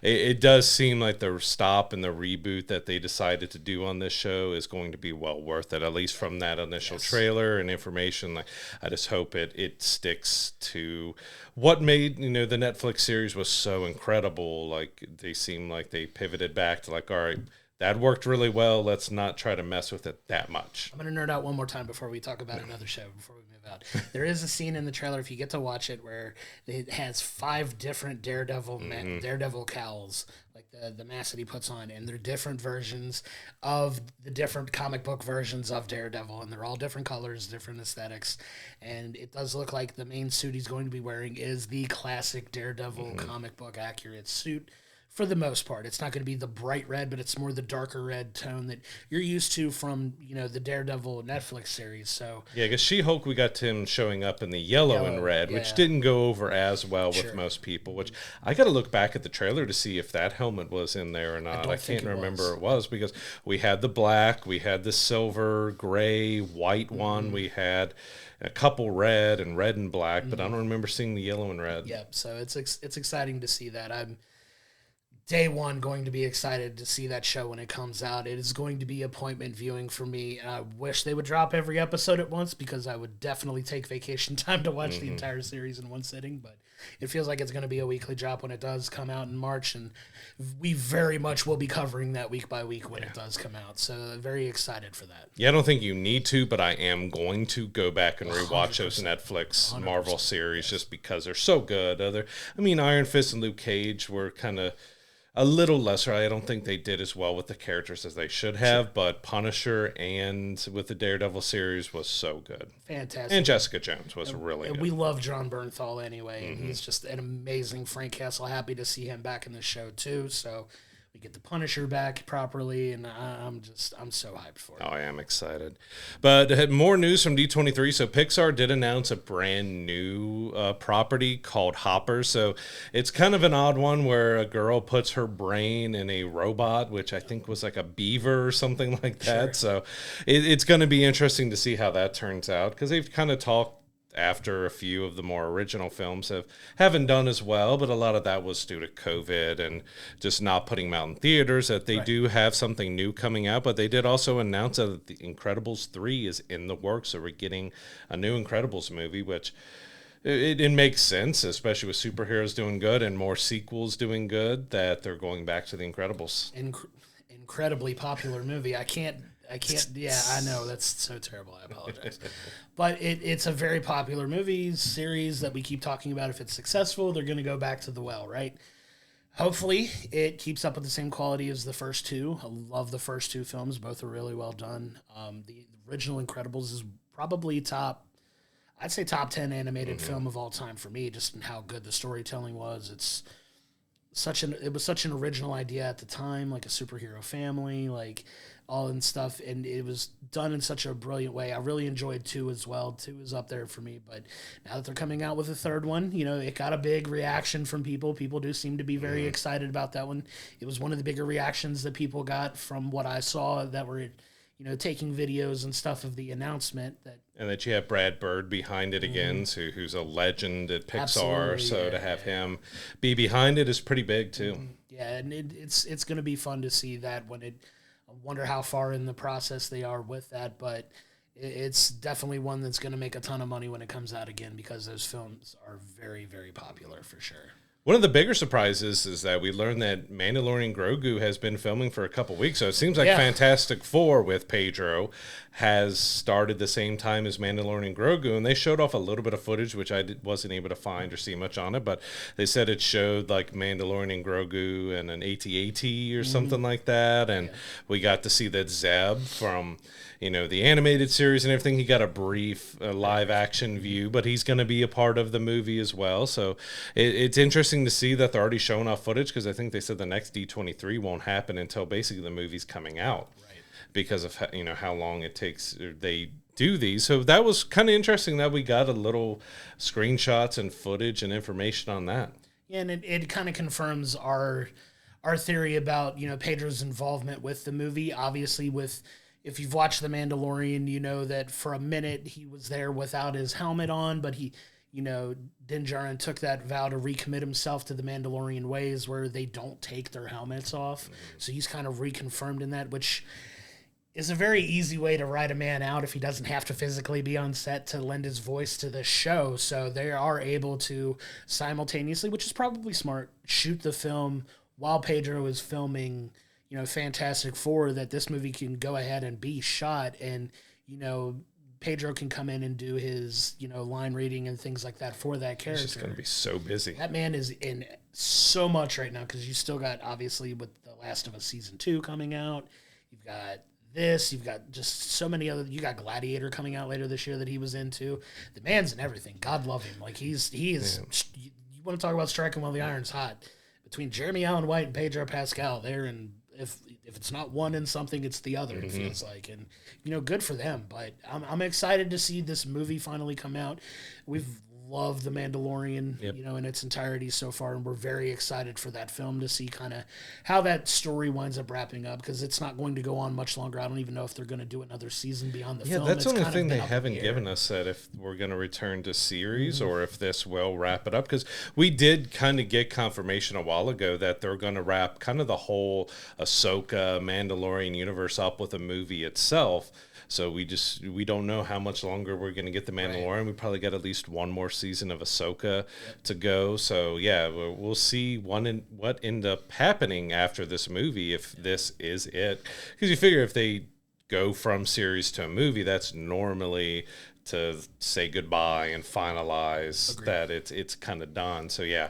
it does seem like the stop and the reboot that they decided to do on this show is going to be well worth it, at least from that initial trailer and information. Like, I just hope it sticks to what made, the Netflix series was so incredible. Like, they seem like they pivoted back to, like, all right, that worked really well. Let's not try to mess with it that much. I'm going to nerd out one more time before we talk about another show, before we move out. There is a scene in the trailer, if you get to watch it, where it has 5 different Daredevil cowls, like the mask that he puts on, and they're different versions of the different comic book versions of Daredevil, and they're all different colors, different aesthetics, and it does look like the main suit he's going to be wearing is the classic Daredevil comic book accurate suit. For the most part, it's not going to be the bright red, but it's more the darker red tone that you're used to from, the Daredevil Netflix series. So yeah, because She-Hulk, we got him showing up in the yellow and red, which didn't go over as well with most people, which I got to look back at the trailer to see if that helmet was in there or not. I can't remember it was, because we had the black, we had the silver, gray, white one, we had a couple red and black, but I don't remember seeing the yellow and red. Yeah, so it's exciting to see that. I'm day one going to be excited to see that show when it comes out. It is going to be appointment viewing for me. And I wish they would drop every episode at once because I would definitely take vacation time to watch the entire series in one sitting. But it feels like it's going to be a weekly drop when it does come out in March. And we very much will be covering that week by week when it does come out. So very excited for that. Yeah, I don't think you need to, but I am going to go back and rewatch 100%. Those Netflix 100%. Marvel series just because they're so good. Iron Fist and Luke Cage were kind of a little lesser. I don't think they did as well with the characters as they should have, but Punisher and with the Daredevil series was so good. Fantastic. And Jessica Jones was really good. We love John Bernthal anyway, and he's just an amazing Frank Castle. Happy to see him back in the show too, so we get the Punisher back properly, and I'm so hyped for it. Oh, I am excited. But more news from D23. So Pixar did announce a brand new property called Hopper. So it's kind of an odd one where a girl puts her brain in a robot, which I think was like a beaver or something like that. Sure. So it's going to be interesting to see how that turns out because they've kind of talked after a few of the more original films haven't done as well, but a lot of that was due to COVID and just not putting them out in theaters, that they do have something new coming out, but they did also announce that The Incredibles 3 is in the works, so we're getting a new Incredibles movie, which it makes sense, especially with superheroes doing good and more sequels doing good, that they're going back to The Incredibles. Incredibly popular movie. I can't, yeah, I know, that's so terrible, I apologize. But it's a very popular movie series that we keep talking about. If it's successful, they're going to go back to the well, right? Hopefully, it keeps up with the same quality as the first two. I love the first two films. Both are really well done. The original Incredibles is probably top 10 animated film of all time for me, just in how good the storytelling was. It was such an original idea at the time, like a superhero family, like all and stuff, and it was done in such a brilliant way. I really enjoyed 2 as well. 2 is up there for me, but now that they're coming out with a third one, it got a big reaction from people. People do seem to be very excited about that one. It was one of the bigger reactions that people got from what I saw that were, taking videos and stuff of the announcement. And that you have Brad Bird behind it again, who's a legend at Pixar. Absolutely, so to have him be behind it is pretty big too. Yeah, and it's going to be fun to see that when it. I wonder how far in the process they are with that, but it's definitely one that's going to make a ton of money when it comes out again because those films are very, very popular for sure. One of the bigger surprises is that we learned that Mandalorian Grogu has been filming for a couple weeks. So it seems like Fantastic Four with Pedro has started the same time as Mandalorian Grogu. And they showed off a little bit of footage, which I wasn't able to find or see much on it. But they said it showed like Mandalorian Grogu and an AT-AT or something like that. And we got to see that Zeb from the animated series and everything. He got a brief live action view, but he's going to be a part of the movie as well. So it's interesting to see that they're already showing off footage because I think they said the next D23 won't happen until basically the movie's coming out because of how long it takes they do these. So that was kind of interesting that we got a little screenshots and footage and information on that. Yeah, and it kind of confirms our theory about Pedro's involvement with the movie. Obviously, if you've watched The Mandalorian, you know that for a minute he was there without his helmet on, but he, Din Djarin took that vow to recommit himself to the Mandalorian ways where they don't take their helmets off. So he's kind of reconfirmed in that, which is a very easy way to write a man out if he doesn't have to physically be on set to lend his voice to the show. So they are able to simultaneously, which is probably smart, shoot the film while Pedro is filming Fantastic Four, that this movie can go ahead and be shot and, Pedro can come in and do his, line reading and things like that for that character. He's just going to be so busy. That man is in so much right now because you still got, obviously, with The Last of Us Season 2 coming out. You've got this. You've got just so many other. You got Gladiator coming out later this year that he was into. The man's in everything. God love him. Like, he is. You want to talk about striking while the iron's hot. Between Jeremy Allen White and Pedro Pascal, they're in. If it's not one in something, it's the other. It feels like, and good for them. But I'm excited to see this movie finally come out. We've love The Mandalorian, in its entirety so far, and we're very excited for that film to see kind of how that story winds up wrapping up, because it's not going to go on much longer. I don't even know if they're going to do another season beyond the film. Yeah, that's the only thing they haven't given us, that if we're going to return to series or if this will wrap it up, because we did kind of get confirmation a while ago that they're going to wrap kind of the whole Ahsoka Mandalorian universe up with a movie itself. So we don't know how much longer we're going to get The Mandalorian. Right. We probably got at least one more season of Ahsoka to go. So yeah, we'll see what end up happening after this movie, if this is it. Because you figure if they go from series to a movie, that's normally to say goodbye and finalize that it's kind of done. So yeah,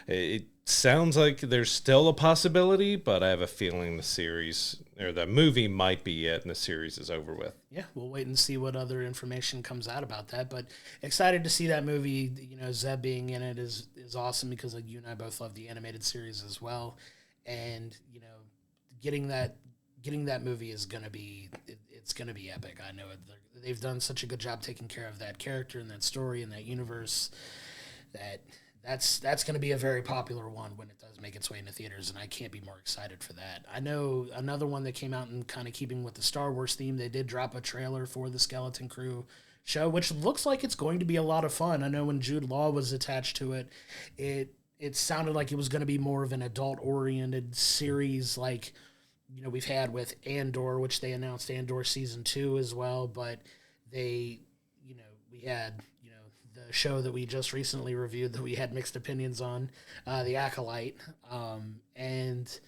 it sounds like there's still a possibility, but I have a feeling the series or the movie might be it and the series is over with. Yeah, we'll wait and see what other information comes out about that. But excited to see that movie. Zeb being in it is awesome, because like you and I both love the animated series as well. And getting that movie is gonna be it's gonna be epic. I know it. They've done such a good job taking care of that character and that story and that universe that's going to be a very popular one when it does make its way into theaters, and I can't be more excited for that. I know another one that came out in kind of keeping with the Star Wars theme, they did drop a trailer for the Skeleton Crew show, which looks like it's going to be a lot of fun. I know when Jude Law was attached to it, it sounded like it was going to be more of an adult-oriented series like we've had with Andor, which they announced Andor Season 2 as well, but we had the show that we just recently reviewed that we had mixed opinions on, The Acolyte, and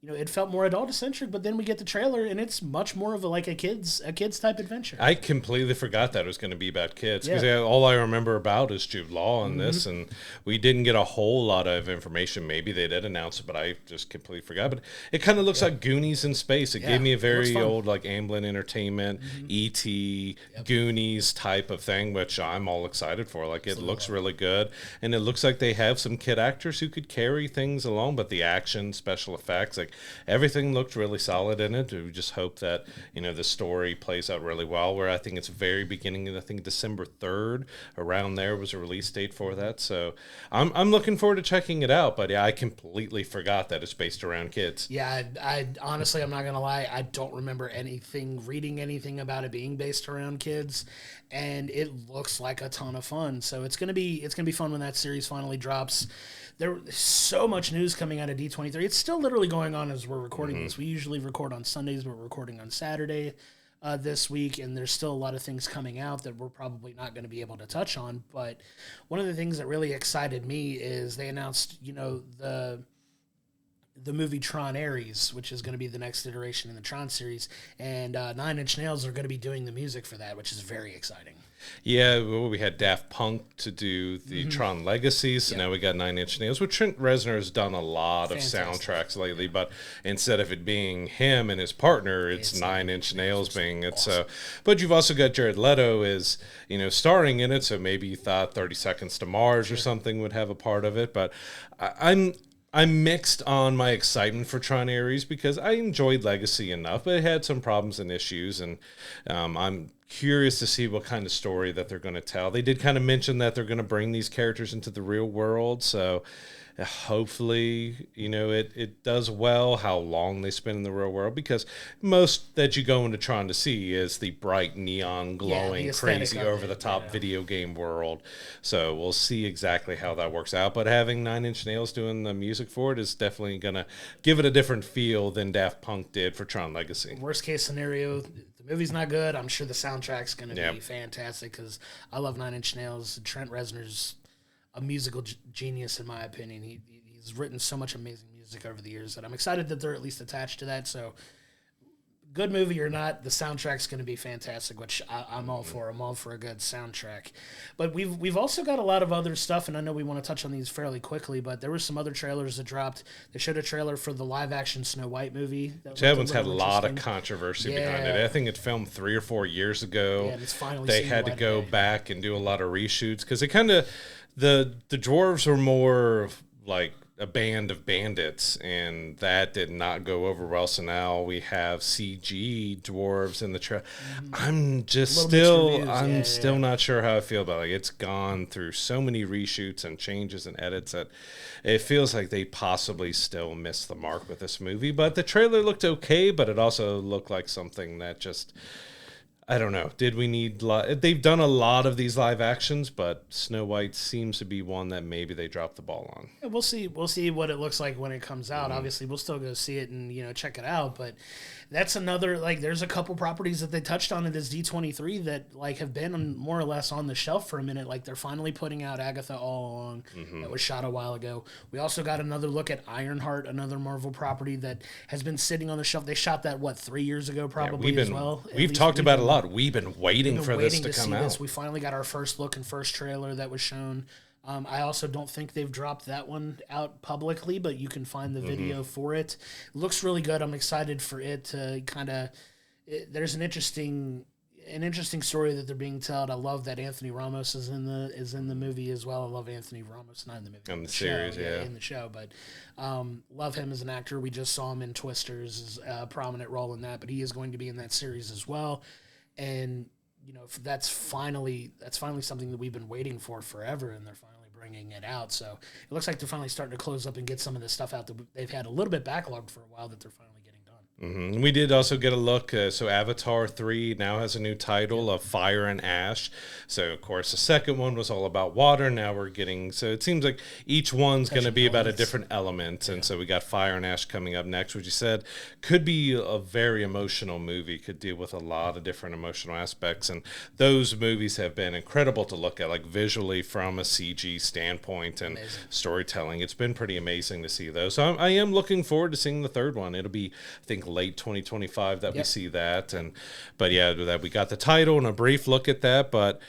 it felt more adult-centric, but then we get the trailer, and it's much more of a kids type adventure. I completely forgot that it was going to be about kids, because all I remember about is Jude Law and this, and we didn't get a whole lot of information. Maybe they did announce it, but I just completely forgot. But it kind of looks like Goonies in space. It gave me a very old Amblin Entertainment, E.T., Goonies type of thing, which I'm all excited for. It looks really good, and it looks like they have some kid actors who could carry things along, but the action, special effects, everything looked really solid in it. We just hope that the story plays out really well. Where I think it's very beginning, I think December 3rd, around there was a release date for that. So I'm looking forward to checking it out. But yeah, I completely forgot that it's based around kids. Yeah, I honestly, I'm not gonna lie, I don't remember reading anything about it being based around kids, and it looks like a ton of fun. So it's gonna be fun when that series finally drops. There's so much news coming out of D23. It's still literally going on as we're recording this. We usually record on Sundays, but we're recording on Saturday this week, and there's still a lot of things coming out that we're probably not going to be able to touch on. But one of the things that really excited me is they announced, the movie Tron Ares, which is going to be the next iteration in the Tron series, and 9 Inch Nails are going to be doing the music for that, which is very exciting. Yeah, well, we had Daft Punk to do the Tron Legacy, so now we got 9 Inch Nails, which Trent Reznor has done a lot of soundtracks lately, but instead of it being him and his partner, it's 9 Inch Nails being it. Awesome. So, but you've also got Jared Leto is, starring in it, so maybe you thought 30 Seconds to Mars or something would have a part of it, but I'm mixed on my excitement for Tron Ares, because I enjoyed Legacy enough, but it had some problems and issues, and I'm curious to see what kind of story that they're going to tell. They did kind of mention that they're going to bring these characters into the real world, so hopefully, it does well how long they spend in the real world, because most that you go into Tron to see is the bright, neon, glowing, crazy, over-the-top video game world. So we'll see exactly how that works out. But having 9 Inch Nails doing the music for it is definitely going to give it a different feel than Daft Punk did for Tron Legacy. Worst case scenario, the movie's not good. I'm sure the soundtrack's going to be fantastic, because I love 9 Inch Nails. Trent Reznor's a musical genius, in my opinion. He's written so much amazing music over the years that I'm excited that they're at least attached to that. So, good movie or not, the soundtrack's going to be fantastic, which I'm all for. I'm all for a good soundtrack. But we've also got a lot of other stuff, and I know we want to touch on these fairly quickly, but there were some other trailers that dropped. They showed a trailer for the live-action Snow White movie. That one's had a lot of controversy behind it. I think it filmed 3 or 4 years ago. Yeah, and it's finally they had to go back and do a lot of reshoots, because it kind of... The dwarves are more a band of bandits, and that did not go over well. So now we have CG dwarves in the trailer. I'm still not sure how I feel about it. Like, it's gone through so many reshoots and changes and edits that it feels like they possibly still missed the mark with this movie. But the trailer looked okay, but it also looked like something that just, I don't know. Did we need... They've done a lot of these live actions, but Snow White seems to be one that maybe they dropped the ball on. Yeah, we'll see what it looks like when it comes out. Obviously, we'll still go see it and check it out. But that's another, like, there's a couple properties that they touched on in this D23 that, like, have been more or less on the shelf for a minute. Like, they're finally putting out Agatha All Along. That was shot a while ago. We also got another look at Ironheart, another Marvel property that has been sitting on the shelf. They shot that 3 years ago, probably, as well. We've talked about it a lot. We've been waiting for this to come out. We finally got our first look and first trailer that was shown. I also don't think they've dropped that one out publicly, but you can find the video for it. It looks really good. I'm excited for it to kind of... There's an interesting story that they're being told. I love that Anthony Ramos is in the movie as well. I love Anthony Ramos, not in the movie, on the series, in the show, but love him as an actor. We just saw him in Twisters, a prominent role in that, but he is going to be in that series as well. And that's finally something that we've been waiting for forever, and they're finally bringing it out. So it looks like they're finally starting to close up and get some of this stuff out that they've had a little bit backlogged for a while, that they're finally getting done. We did also get a look. So Avatar 3 now has a new title of Fire and Ash. So, of course, the second one was all about water. Now we're getting... So it seems like each one's going to be about a different element. And so we got Fire and Ash coming up next, which you said could be a very emotional movie, could deal with a lot of different emotional aspects. And those movies have been incredible to look at, like visually from a CG standpoint and storytelling. It's been pretty amazing to see those. So I am looking forward to seeing the third one. It'll be, I think, late 2025 that we see that. But yeah, that we got the title and a brief look at that. But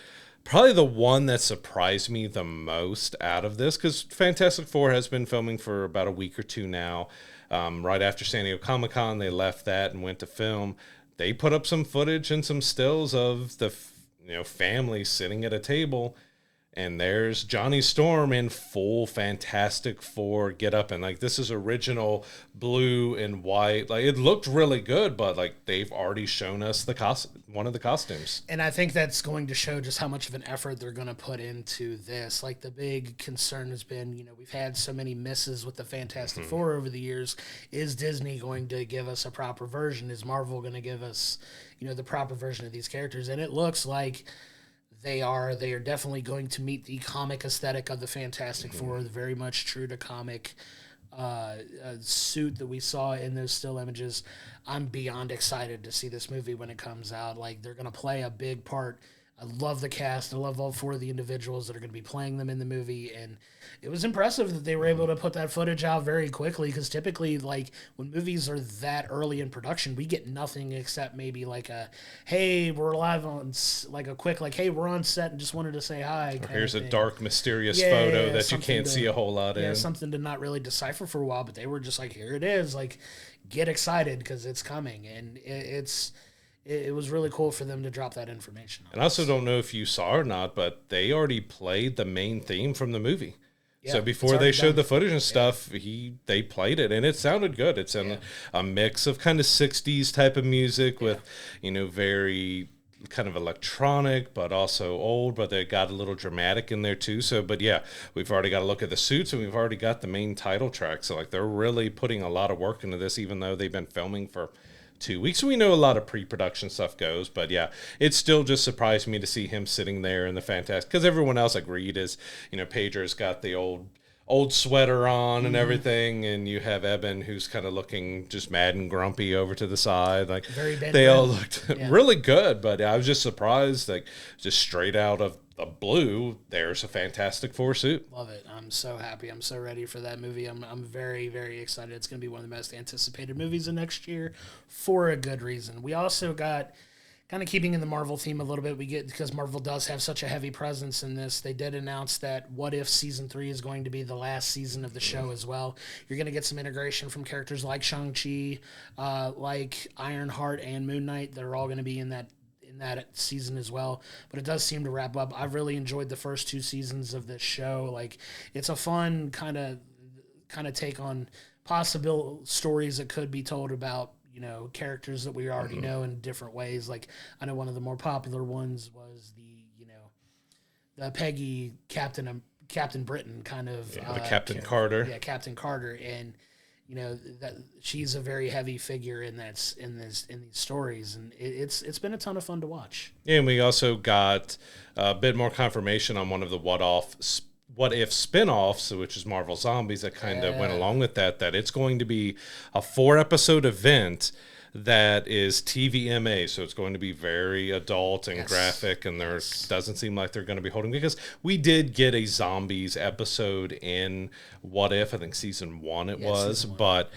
probably the one that surprised me the most out of this, because Fantastic Four has been filming for about a week or two now. Right after San Diego Comic-Con, they left that and went to film. They put up some footage and some stills of the family sitting at a table, and there's Johnny Storm in full Fantastic Four get up, and like, this is original blue and white. Like, it looked really good, but like, they've already shown us one of the costumes. And I think that's going to show just how much of an effort they're going to put into this. Like, the big concern has been, we've had so many misses with the Fantastic Four over the years. Is Disney going to give us a proper version? Is Marvel going to give us, the proper version of these characters? And it looks like they are definitely going to meet the comic aesthetic of the Fantastic Four, very much true to comic suit that we saw in those still images. I'm beyond excited to see this movie when it comes out. Like, they're going to play a big part. I love the cast. I love all four of the individuals that are going to be playing them in the movie. And it was impressive that they were able to put that footage out very quickly, because typically, like, when movies are that early in production, we get nothing except maybe like a, hey, we're live on, like a quick, like, hey, we're on set and just wanted to say hi. Here's a dark, mysterious photo that you can't see a whole lot in. Yeah, something to not really decipher for a while, but they were just like, here it is. Like, get excited because it's coming. And it was really cool for them to drop that information. And I also don't know if you saw or not, but they already played the main theme from the movie. Yeah, so before they showed the footage and stuff, they played it, and it sounded good. It's a mix of kind of 60s type of music with, very kind of electronic, but also old, but they got a little dramatic in there too. So, but yeah, we've already got to look at the suits, and we've already got the main title track. So like, they're really putting a lot of work into this, even though they've been filming for 2 weeks. We know a lot of pre-production stuff goes, but yeah, it still just surprised me to see him sitting there in the Fantastic, because everyone else, like Reed is, Pedro's got the old sweater on and everything, and you have Eben, who's kind of looking just mad and grumpy over to the side. Like, they all looked really good, but I was just surprised, like, just straight out of the blue, there's a Fantastic Four suit. Love it. I'm so happy. I'm so ready for that movie. I'm very, very excited. It's going to be one of the most anticipated movies of next year for a good reason. We also got, kind of keeping in the Marvel theme a little bit, because Marvel does have such a heavy presence in this, they did announce that What If Season 3 is going to be the last season of the show as well. You're going to get some integration from characters like Shang-Chi, like Ironheart and Moon Knight. They're all going to be in that season as well, but it does seem to wrap up. I've really enjoyed the first 2 seasons of this show. Like, it's a fun kind of kind of take on possible stories that could be told about, characters that we already know in different ways. Like, I know one of the more popular ones was the Peggy Captain Britain kind of the Captain Carter. Yeah, Captain Carter, and that she's a very heavy figure in these stories, and it's been a ton of fun to watch. Yeah, and we also got a bit more confirmation on one of the what if spin-offs, which is Marvel Zombies, that kind of went along with that it's going to be a 4-episode event that is TVMA, so it's going to be very adult and graphic, and there doesn't seem like they're going to be holding, because we did get a zombies episode in What If, I think season 1 was, but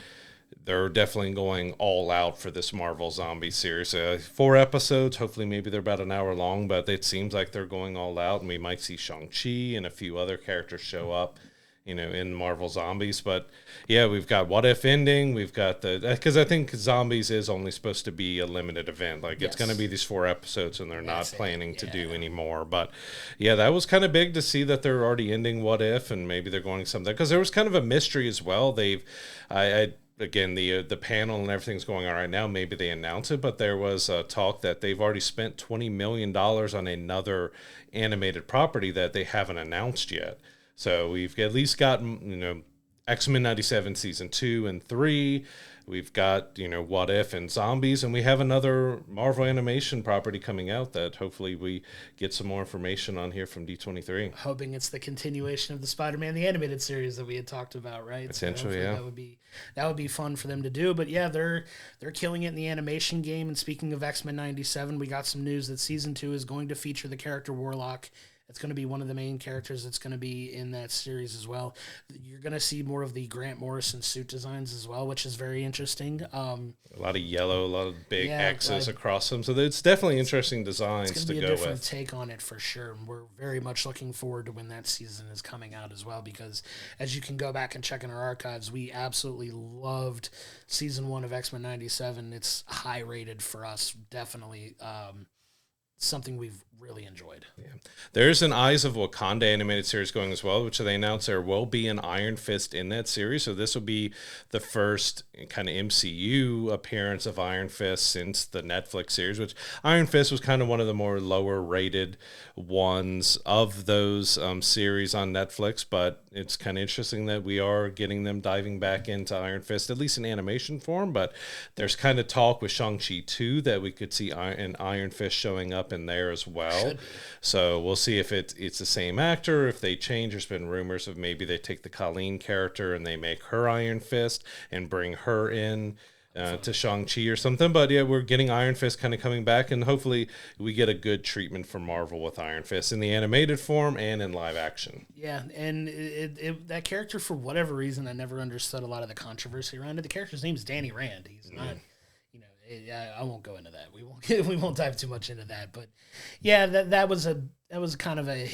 they're definitely going all out for this Marvel Zombie series. 4 episodes, hopefully maybe they're about an hour long, but it seems like they're going all out, and we might see Shang-Chi and a few other characters show up, in Marvel Zombies. But yeah, we've got What If ending. We've got because I think Zombies is only supposed to be a limited event. Like, it's going to be these 4 episodes, and they're not planning to do any more. But yeah, that was kind of big to see that they're already ending What If, and maybe they're going something, because there was kind of a mystery as well. Again, the panel and everything's going on right now. Maybe they announce it, but there was talk that they've already spent $20 million on another animated property that they haven't announced yet. So we've at least gotten, X-Men 97 season 2 and 3. We've got, What If and Zombies, and we have another Marvel animation property coming out that hopefully we get some more information on here from D23. Hoping it's the continuation of the Spider-Man the animated series that we had talked about, right? Essentially, so that would be fun for them to do. But yeah, they're killing it in the animation game. And speaking of X-Men 97, we got some news that season 2 is going to feature the character Warlock. It's going to be one of the main characters that's going to be in that series as well. You're going to see more of the Grant Morrison suit designs as well, which is very interesting. A lot of yellow, a lot of big X's across them. So it's definitely interesting designs to go with. It's going to be a different take on it for sure. And we're very much looking forward to when that season is coming out as well, because as you can go back and check in our archives, we absolutely loved season 1 of X-Men 97. It's high rated for us, definitely. Something we've really enjoyed. Yeah. There's an Eyes of Wakanda animated series going as well, which they announced there will be an Iron Fist in that series. So this will be the first kind of MCU appearance of Iron Fist since the Netflix series, which Iron Fist was kind of one of the more lower rated ones of those series on Netflix. But it's kind of interesting that we are getting them diving back into Iron Fist, at least in animation form. But there's kind of talk with Shang-Chi 2 that we could see an Iron Fist showing up in there as well. So we'll see if it's the same actor, if they change. There's been rumors of maybe they take the Colleen character and they make her Iron Fist and bring her in to Shang-Chi or something. But yeah, we're getting Iron Fist kind of coming back, and hopefully we get a good treatment from Marvel with Iron Fist in the animated form and in live action. Yeah, and that character, for whatever reason, I never understood a lot of the controversy around it. The character's name is Danny Rand. He's not... I won't go into that. We won't dive too much into that. But yeah, that was kind of a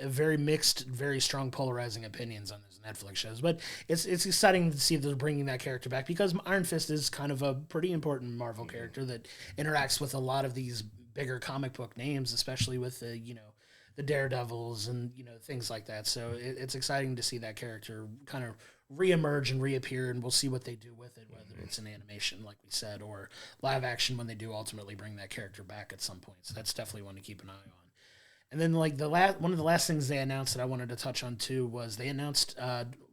very mixed, very strong, polarizing opinions on those Netflix shows. But it's exciting to see they're bringing that character back, because Iron Fist is kind of a pretty important Marvel character that interacts with a lot of these bigger comic book names, especially with the Daredevils and things like that. So it's exciting to see that character kind of reemerge and reappear, and we'll see what they do with it, whether it's in animation, like we said, or live action when they do ultimately bring that character back at some point. So that's definitely one to keep an eye on. And then, like, one of the last things they announced that I wanted to touch on too was they announced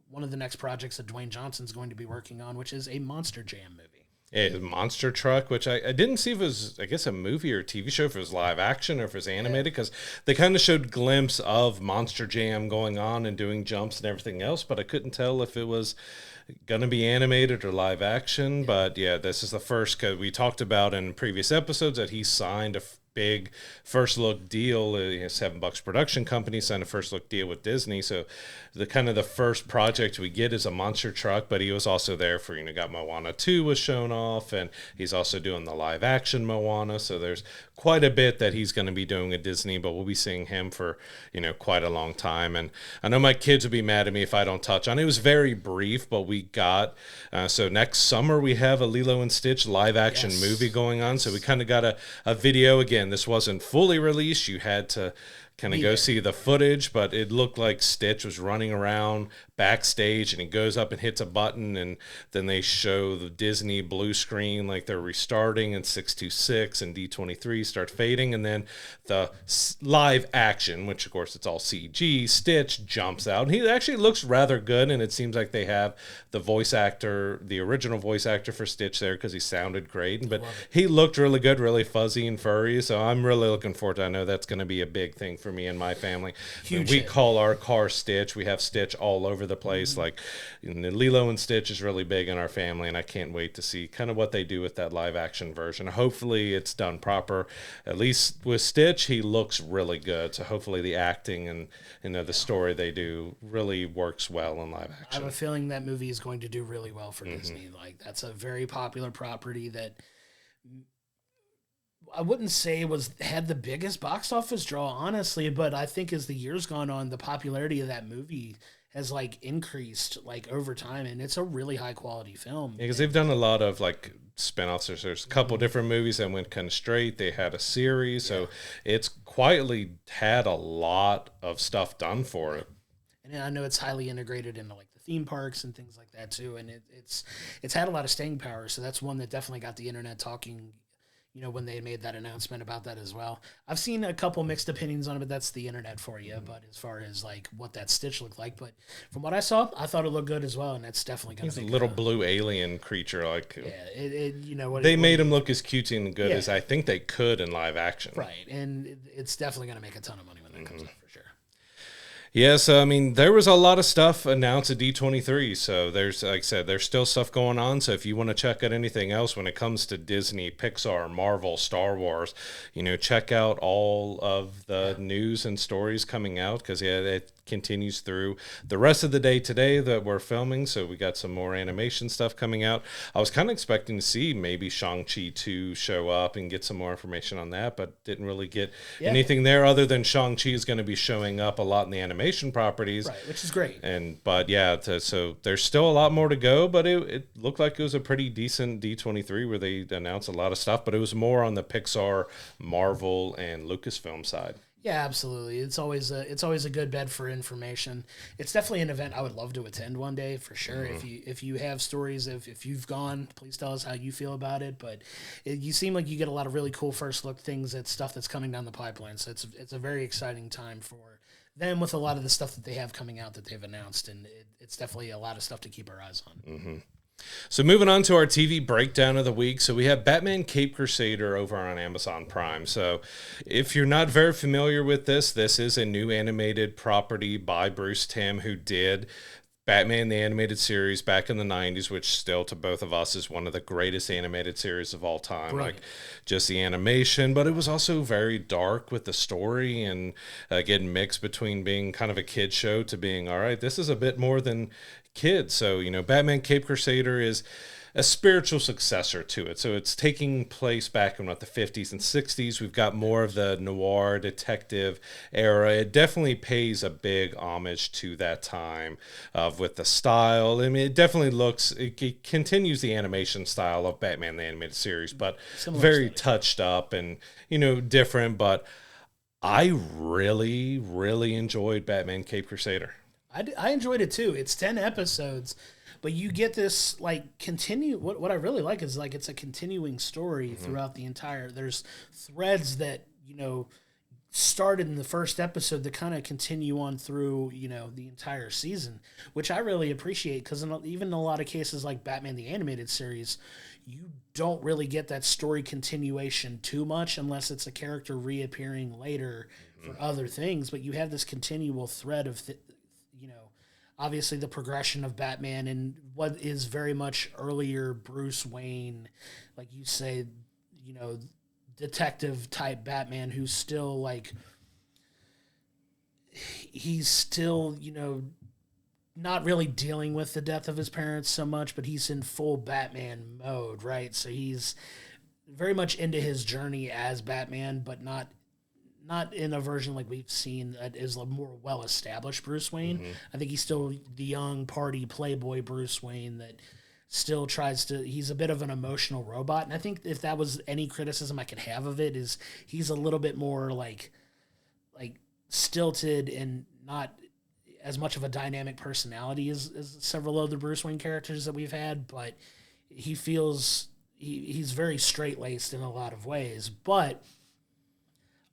one of the next projects that Dwayne Johnson's going to be working on, which is a Monster Jam movie. A Monster Truck, which I didn't see if it was, I guess, a movie or a TV show, if it was live action or if it was animated, because they kind of showed glimpse of Monster Jam going on and doing jumps and everything else, but I couldn't tell if it was going to be animated or live action. But yeah, this is the first, because we talked about in previous episodes that he signed a big first look deal. $7 production company signed a first look deal with Disney. So the first project we get is a monster truck, but he was also there for, got Moana 2 was shown off, and he's also doing the live action Moana. So there's quite a bit that he's going to be doing at Disney, but we'll be seeing him for, quite a long time. And I know my kids would be mad at me if I don't touch on it. It was very brief, but we got, so next summer we have a Lilo and Stitch live action movie going on. So we kind of got a video. Again, this wasn't fully released. You had to kind of go see the footage, but it looked like Stitch was running around backstage and he goes up and hits a button, and then they show the Disney blue screen like they're restarting, and 626 and D23 start fading, and then the live action, which of course it's all CG, Stitch jumps out, and he actually looks rather good, and it seems like they have the voice actor, the original voice actor for Stitch there, because he sounded great, but he looked really good, really fuzzy and furry, so I'm really looking forward to it. I know that's going to be a big thing for me and my family. We call our car Stitch. We have Stitch all over the place. Like, Lilo and Stitch is really big in our family, and I can't wait to see kind of what they do with that live action version. Hopefully it's done proper. At least with Stitch, he looks really good, so hopefully the acting and the story they do really works well in live action. I have a feeling that movie is going to do really well for Disney. Like, that's a very popular property that I wouldn't say had the biggest box office draw, honestly, but I think as the years gone on, the popularity of that movie has like increased like over time, and it's a really high quality film. Yeah, because they've done a lot of like spin-offs. There's a couple different movies that went kind of straight. They had a series, so it's quietly had a lot of stuff done for it. And I know it's highly integrated into like the theme parks and things like that too, and it's had a lot of staying power. So that's one that definitely got the internet talking, when they made that announcement about that as well. I've seen a couple mixed opinions on it, but that's the internet for you. But as far as like what that Stitch looked like, but from what I saw, I thought it looked good as well, and that's definitely going to be a little blue alien creature. Like, they made him look as cutesy and good as I think they could in live action. Right, and it's definitely going to make a ton of money when that comes out for sure. Yeah, so, I mean, there was a lot of stuff announced at D23, so there's, like I said, there's still stuff going on, so if you want to check out anything else when it comes to Disney, Pixar, Marvel, Star Wars, check out all of the news and stories coming out, because, it continues through the rest of the day today that we're filming, so we got some more animation stuff coming out. I was kind of expecting to see maybe Shang-Chi 2 show up and get some more information on that, but didn't really get anything there other than Shang-Chi is going to be showing up a lot in the animation properties. Right, which is great. So there's still a lot more to go, but it looked like it was a pretty decent D23 where they announced a lot of stuff, but it was more on the Pixar, Marvel, and Lucasfilm side. Yeah, absolutely. It's always a good bed for information. It's definitely an event I would love to attend one day for sure. If you have stories, if you've gone, please tell us how you feel about it. But you seem like you get a lot of really cool first look things at stuff that's coming down the pipeline. So it's a very exciting time for them with a lot of the stuff that they have coming out that they've announced, and it's definitely a lot of stuff to keep our eyes on. So moving on to our TV breakdown of the week. So we have Batman Caped Crusader over on Amazon Prime. So if you're not very familiar with this is a new animated property by Bruce Timm, who did Batman the Animated Series back in the 90s, which still to both of us is one of the greatest animated series of all time. Brilliant. Like just the animation, but it was also very dark with the story, and again mixed between being kind of a kid show to being, all right, this is a bit more than kids. So, Batman Caped Crusader is a spiritual successor to it. So it's taking place back in the 50s and 60s. We've got more of the noir detective era. It definitely pays a big homage to that time with the style. I mean, it definitely it continues the animation style of Batman the Animated Series, but very touched up and, different. But I really, really enjoyed Batman Caped Crusader. I enjoyed it too. It's 10 episodes, but you get this like continue. What I really like is like it's a continuing story throughout the entire. There's threads that started in the first episode that kind of continue on through the entire season, which I really appreciate, because even in a lot of cases like Batman the Animated Series, you don't really get that story continuation too much unless it's a character reappearing later for other things. But you have this continual thread of obviously the progression of Batman and what is very much earlier Bruce Wayne, like you say, detective type Batman, who's still like, he's still, not really dealing with the death of his parents so much, but he's in full Batman mode, right? So he's very much into his journey as Batman, but not in a version like we've seen that is a more well-established Bruce Wayne. I think he's still the young party playboy Bruce Wayne that still he's a bit of an emotional robot. And I think if that was any criticism I could have of it, is he's a little bit more like stilted and not as much of a dynamic personality as several other Bruce Wayne characters that we've had, but he feels he's very straight-laced in a lot of ways. But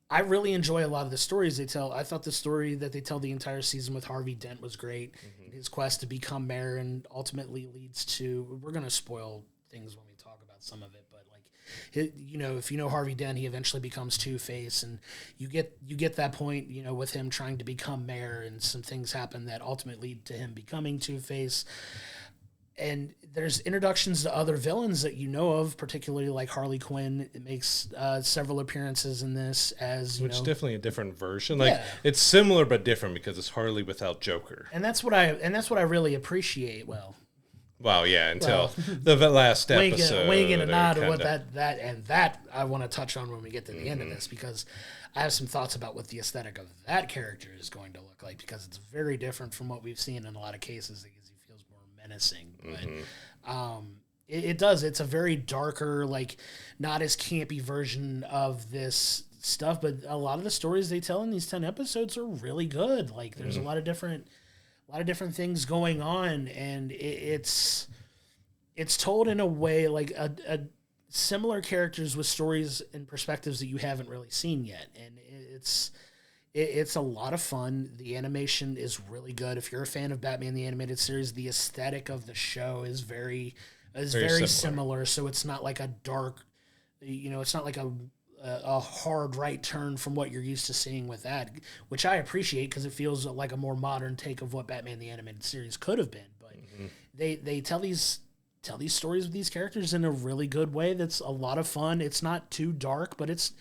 I really enjoy a lot of the stories they tell. I thought the story that they tell the entire season with Harvey Dent was great. His quest to become mayor and ultimately leads to, we're going to spoil things when we talk about some of it, but like, you know, if you know Harvey Dent, he eventually becomes Two-Face, and you get that point, you know, with him trying to become mayor, and some things happen that ultimately lead to him becoming Two-Face. And there's introductions to other villains that you know of, particularly like Harley Quinn. It makes several appearances in this which definitely a different version. Like it's similar but different because it's Harley without Joker. And that's what I really appreciate. Wow, yeah, until the last episode. Wink and a nod to what that I want to touch on when we get to the end of this, because I have some thoughts about what the aesthetic of that character is going to look like, because it's very different from what we've seen in a lot of cases. Menacing, but it does. It's a very darker, like not as campy version of this stuff. But a lot of the stories they tell in these 10 episodes are really good. Like there's a lot of different things going on, and it's told in a way like a similar characters with stories and perspectives that you haven't really seen yet, and it's a lot of fun. The animation is really good. If you're a fan of Batman the Animated Series, the aesthetic of the show is very similar. So it's not like a dark, it's not like a hard right turn from what you're used to seeing with that, which I appreciate because it feels like a more modern take of what Batman the Animated Series could have been. But they tell these stories with these characters in a really good way. That's a lot of fun. It's not too dark, but it's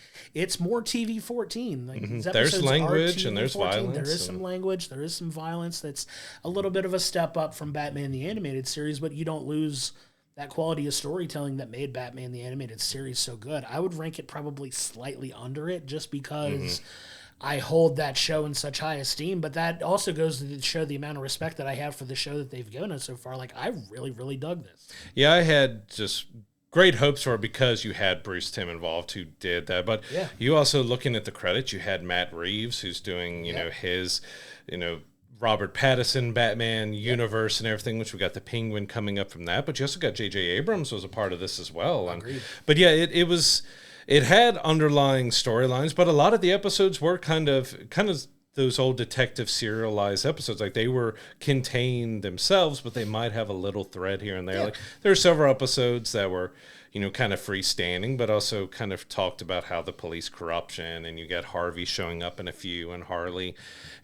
more TV-14. Like there's language and there's violence. There is some language. There is some violence. That's a little bit of a step up from Batman the Animated Series, but you don't lose that quality of storytelling that made Batman the Animated Series so good. I would rank it probably slightly under it just because I hold that show in such high esteem, but that also goes to show the amount of respect that I have for the show that they've given us so far. Like, I really, really dug this. Yeah, I had just great hopes for it because you had Bruce Timm involved who did that. But you also, looking at the credits, you had Matt Reeves who's doing, his, Robert Pattinson Batman universe and everything, which we got the Penguin coming up from that. But you also got J.J. Abrams was a part of this as well. But yeah, it had underlying storylines, but a lot of the episodes were kind of those old detective serialized episodes. Like they were contained themselves, but they might have a little thread here and there. Like there are several episodes that were, kind of freestanding, but also kind of talked about how the police corruption, and you got Harvey showing up in a few and Harley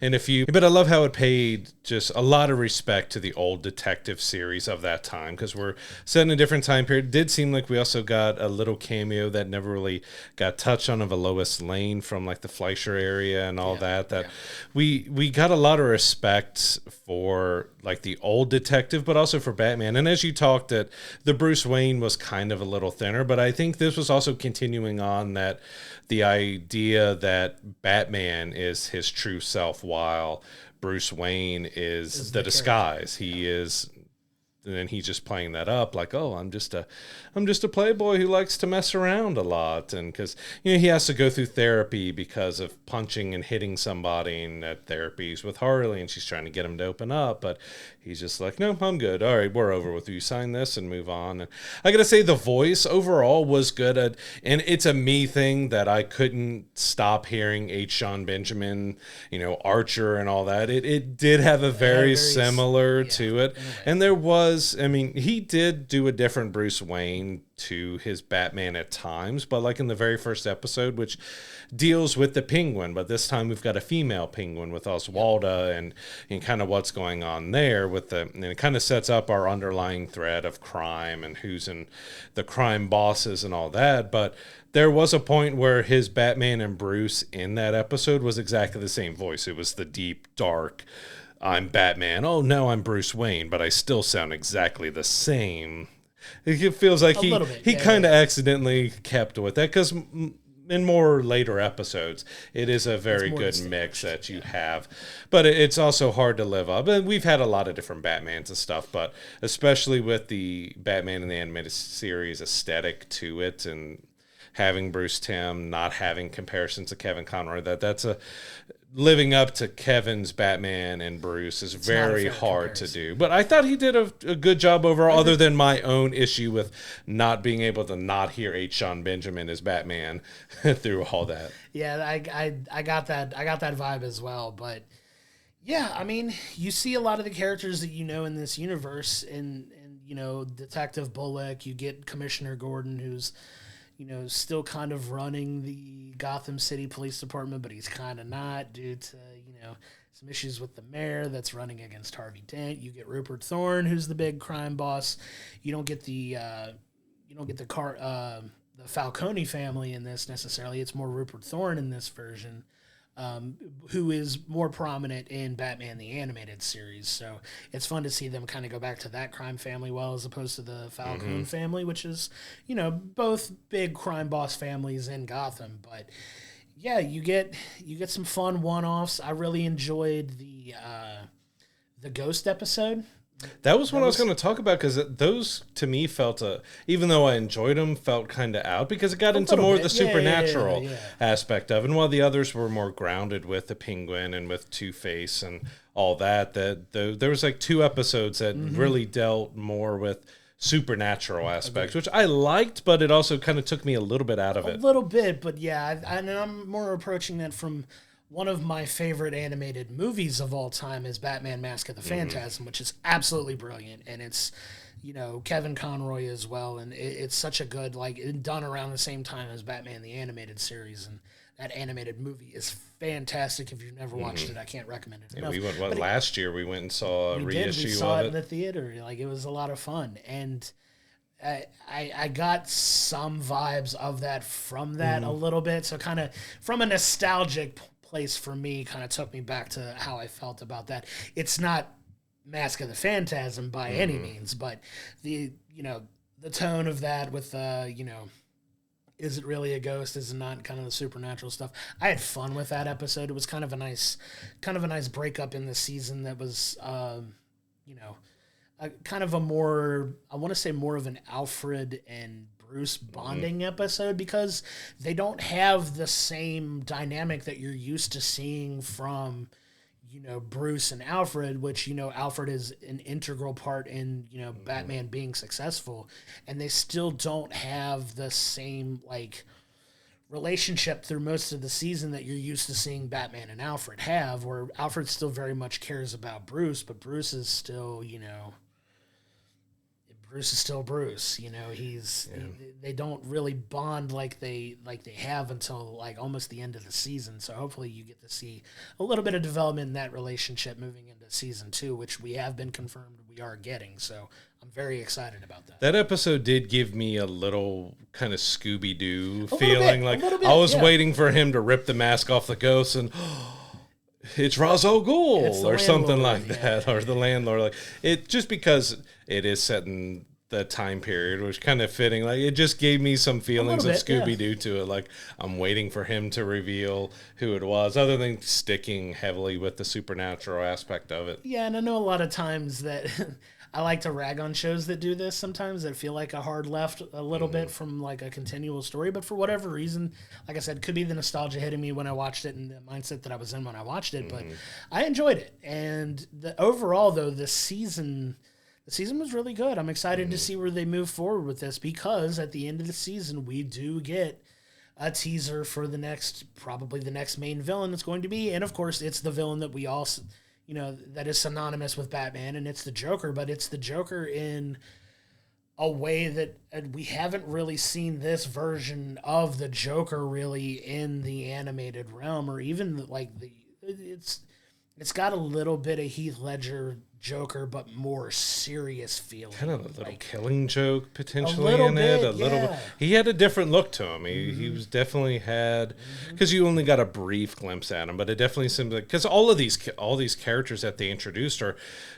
in a few. But I love how it paid just a lot of respect to the old detective series of that time, because we're set in a different time period. It did seem like we also got a little cameo that never really got touched on of a Lois Lane from like the Fleischer area and all that. We got a lot of respect for like the old detective, but also for Batman. And as you talked, that the Bruce Wayne was kind of a little thinner, but I think this was also continuing on that the idea that Batman is his true self while Bruce Wayne is the disguise. He is, and then he's just playing that up like, oh, I'm just a playboy who likes to mess around a lot, and because he has to go through therapy because of punching and hitting somebody, and that therapy's with Harley, and she's trying to get him to open up, but he's just like, no, I'm good. All right, we're over with you. Sign this and move on. And I gotta say, the voice overall was good, and it's a me thing that I couldn't stop hearing H. John Benjamin, Archer and all that. It did have a very similar to it, and there was, he did do a different Bruce Wayne to his Batman at times, but like in the very first episode, which deals with the Penguin, but this time we've got a female Penguin with Oswalda and kind of what's going on there with and it kind of sets up our underlying thread of crime and who's in the crime bosses and all that. But there was a point where his Batman and Bruce in that episode was exactly the same voice. It was the deep, dark, I'm Batman. Oh, no, I'm Bruce Wayne, but I still sound exactly the same. It feels like he kind of accidentally kept with that, because in more later episodes, it is a very good mix that you have. But it's also hard to live up. And we've had a lot of different Batmans and stuff, but especially with the Batman in the Animated Series aesthetic to it, and having Bruce Timm, not having comparisons to Kevin Conroy. That's a living up to Kevin's Batman and Bruce is very hard to do. But I thought he did a good job overall, other than my own issue with not being able to not hear H. Sean Benjamin as Batman through all that. Yeah, I got that. I got that vibe as well. But yeah, I mean, you see a lot of the characters that you know in this universe, and you know, Detective Bullock. You get Commissioner Gordon, who's, you know, still kind of running the Gotham City Police Department, but he's kind of not due to, you know, some issues with the mayor that's running against Harvey Dent. You get Rupert Thorne, who's the big crime boss. You don't get the Falcone family in this necessarily. It's more Rupert Thorne in this version, who is more prominent in Batman the Animated Series. So it's fun to see them kind of go back to that crime family well, as opposed to the Falcone family, which is, you know, both big crime boss families in Gotham. But yeah, you get some fun one-offs. I really enjoyed the Ghost episode. That was what I was going to talk about, because those, to me, felt, even though I enjoyed them, felt kind of out, because it got into more of the supernatural aspect of it. And while the others were more grounded with the Penguin and with Two-Face and all that, there was like 2 episodes that really dealt more with supernatural aspects, which I liked, but it also kind of took me a little bit out of it. A little bit, but yeah, I'm more approaching that from one of my favorite animated movies of all time is Batman Mask of the Phantasm, which is absolutely brilliant. And it's, you know, Kevin Conroy as well. And it's such a good, like, done around the same time as Batman the Animated Series. And that animated movie is fantastic. If you've never watched it, I can't recommend it enough. We went, last year we went and saw a reissue of it. We saw it in the theater. Like, it was a lot of fun. And I got some vibes of that from that a little bit. So kind of from a nostalgic place for me, kind of took me back to how I felt about that. It's not Mask of the Phantasm by any means, but the tone of that with is it really a ghost? Is it not? Kind of the supernatural stuff. I had fun with that episode. It was kind of a nice breakup in the season that was kind of a more, I want to say more of an Alfred and Bruce bonding episode, because they don't have the same dynamic that you're used to seeing from, you know, Bruce and Alfred, which, you know, Alfred is an integral part in, you know, Batman being successful, and they still don't have the same, like, relationship through most of the season that you're used to seeing Batman and Alfred have, where Alfred still very much cares about Bruce, but Bruce is still, you know, Bruce is still Bruce. You know, they don't really bond like they have until like almost the end of the season. So hopefully you get to see a little bit of development in that relationship moving into season 2, which we have been confirmed we are getting. So I'm very excited about that. That episode did give me a little kind of Scooby-Doo feeling. Like I was waiting for him to rip the mask off the ghost and it's Ra's al Ghul or something like that, or the landlord. Like it, just because it is set in the time period, was kind of fitting. Like it just gave me some feelings of Scooby-Doo to it. Like I'm waiting for him to reveal who it was, other than sticking heavily with the supernatural aspect of it. Yeah, and I know a lot of times that I like to rag on shows that do this sometimes, that feel like a hard left a little bit from like a continual story. But for whatever reason, like I said, could be the nostalgia hitting me when I watched it and the mindset that I was in when I watched it. But I enjoyed it. And overall, though, the season was really good. I'm excited to see where they move forward with this, because at the end of the season, we do get a teaser for probably the next main villain that's going to be. And of course, it's the villain that we all, you know, that is synonymous with Batman, and it's the Joker, but it's the Joker in a way that we haven't really seen this version of the Joker really in the animated realm, or even like it's got a little bit of Heath Ledger Joker, but more serious feeling. Kind of a little Killing Joke potentially in it. A little bit. He had a different look to him. He was definitely had, because you only got a brief glimpse at him, but it definitely seemed like, because all these characters that they introduced are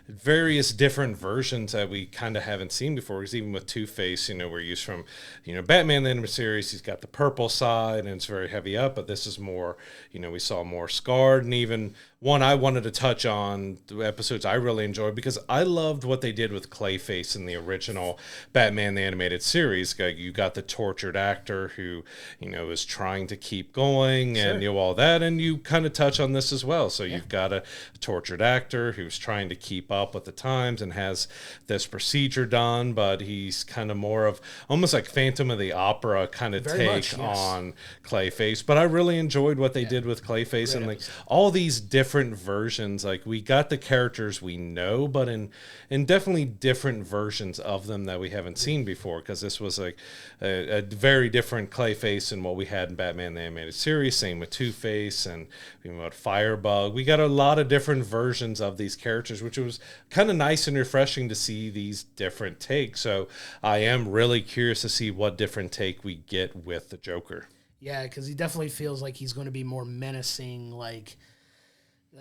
various different versions that we kind of haven't seen before. Because even with Two-Face, you know, we're used from, you know, Batman the Animated Series, he's got the purple side and it's very heavy up, but this is more, you know, we saw more scarred, and even one I wanted to touch on, the episodes I really enjoyed, because I loved what they did with Clayface in the original Batman the Animated Series. Like, you got the tortured actor who, is trying to keep going and all that, and you kind of touch on this as well. So you've got a tortured actor who's trying to keep up with the times and has this procedure done, but he's kind of more of almost like Phantom of the Opera kind of take on Clayface. But I really enjoyed what they did with Clayface, and like all these different versions. Like, we got the characters we know, but in definitely different versions of them that we haven't seen before, because this was like a very different Clayface than what we had in Batman the Animated Series. Same with Two-Face and about Firebug. We got a lot of different versions of these characters, which was kind of nice and refreshing to see these different takes. So I am really curious to see what different take we get with the Joker. Yeah, because he definitely feels like he's going to be more menacing, like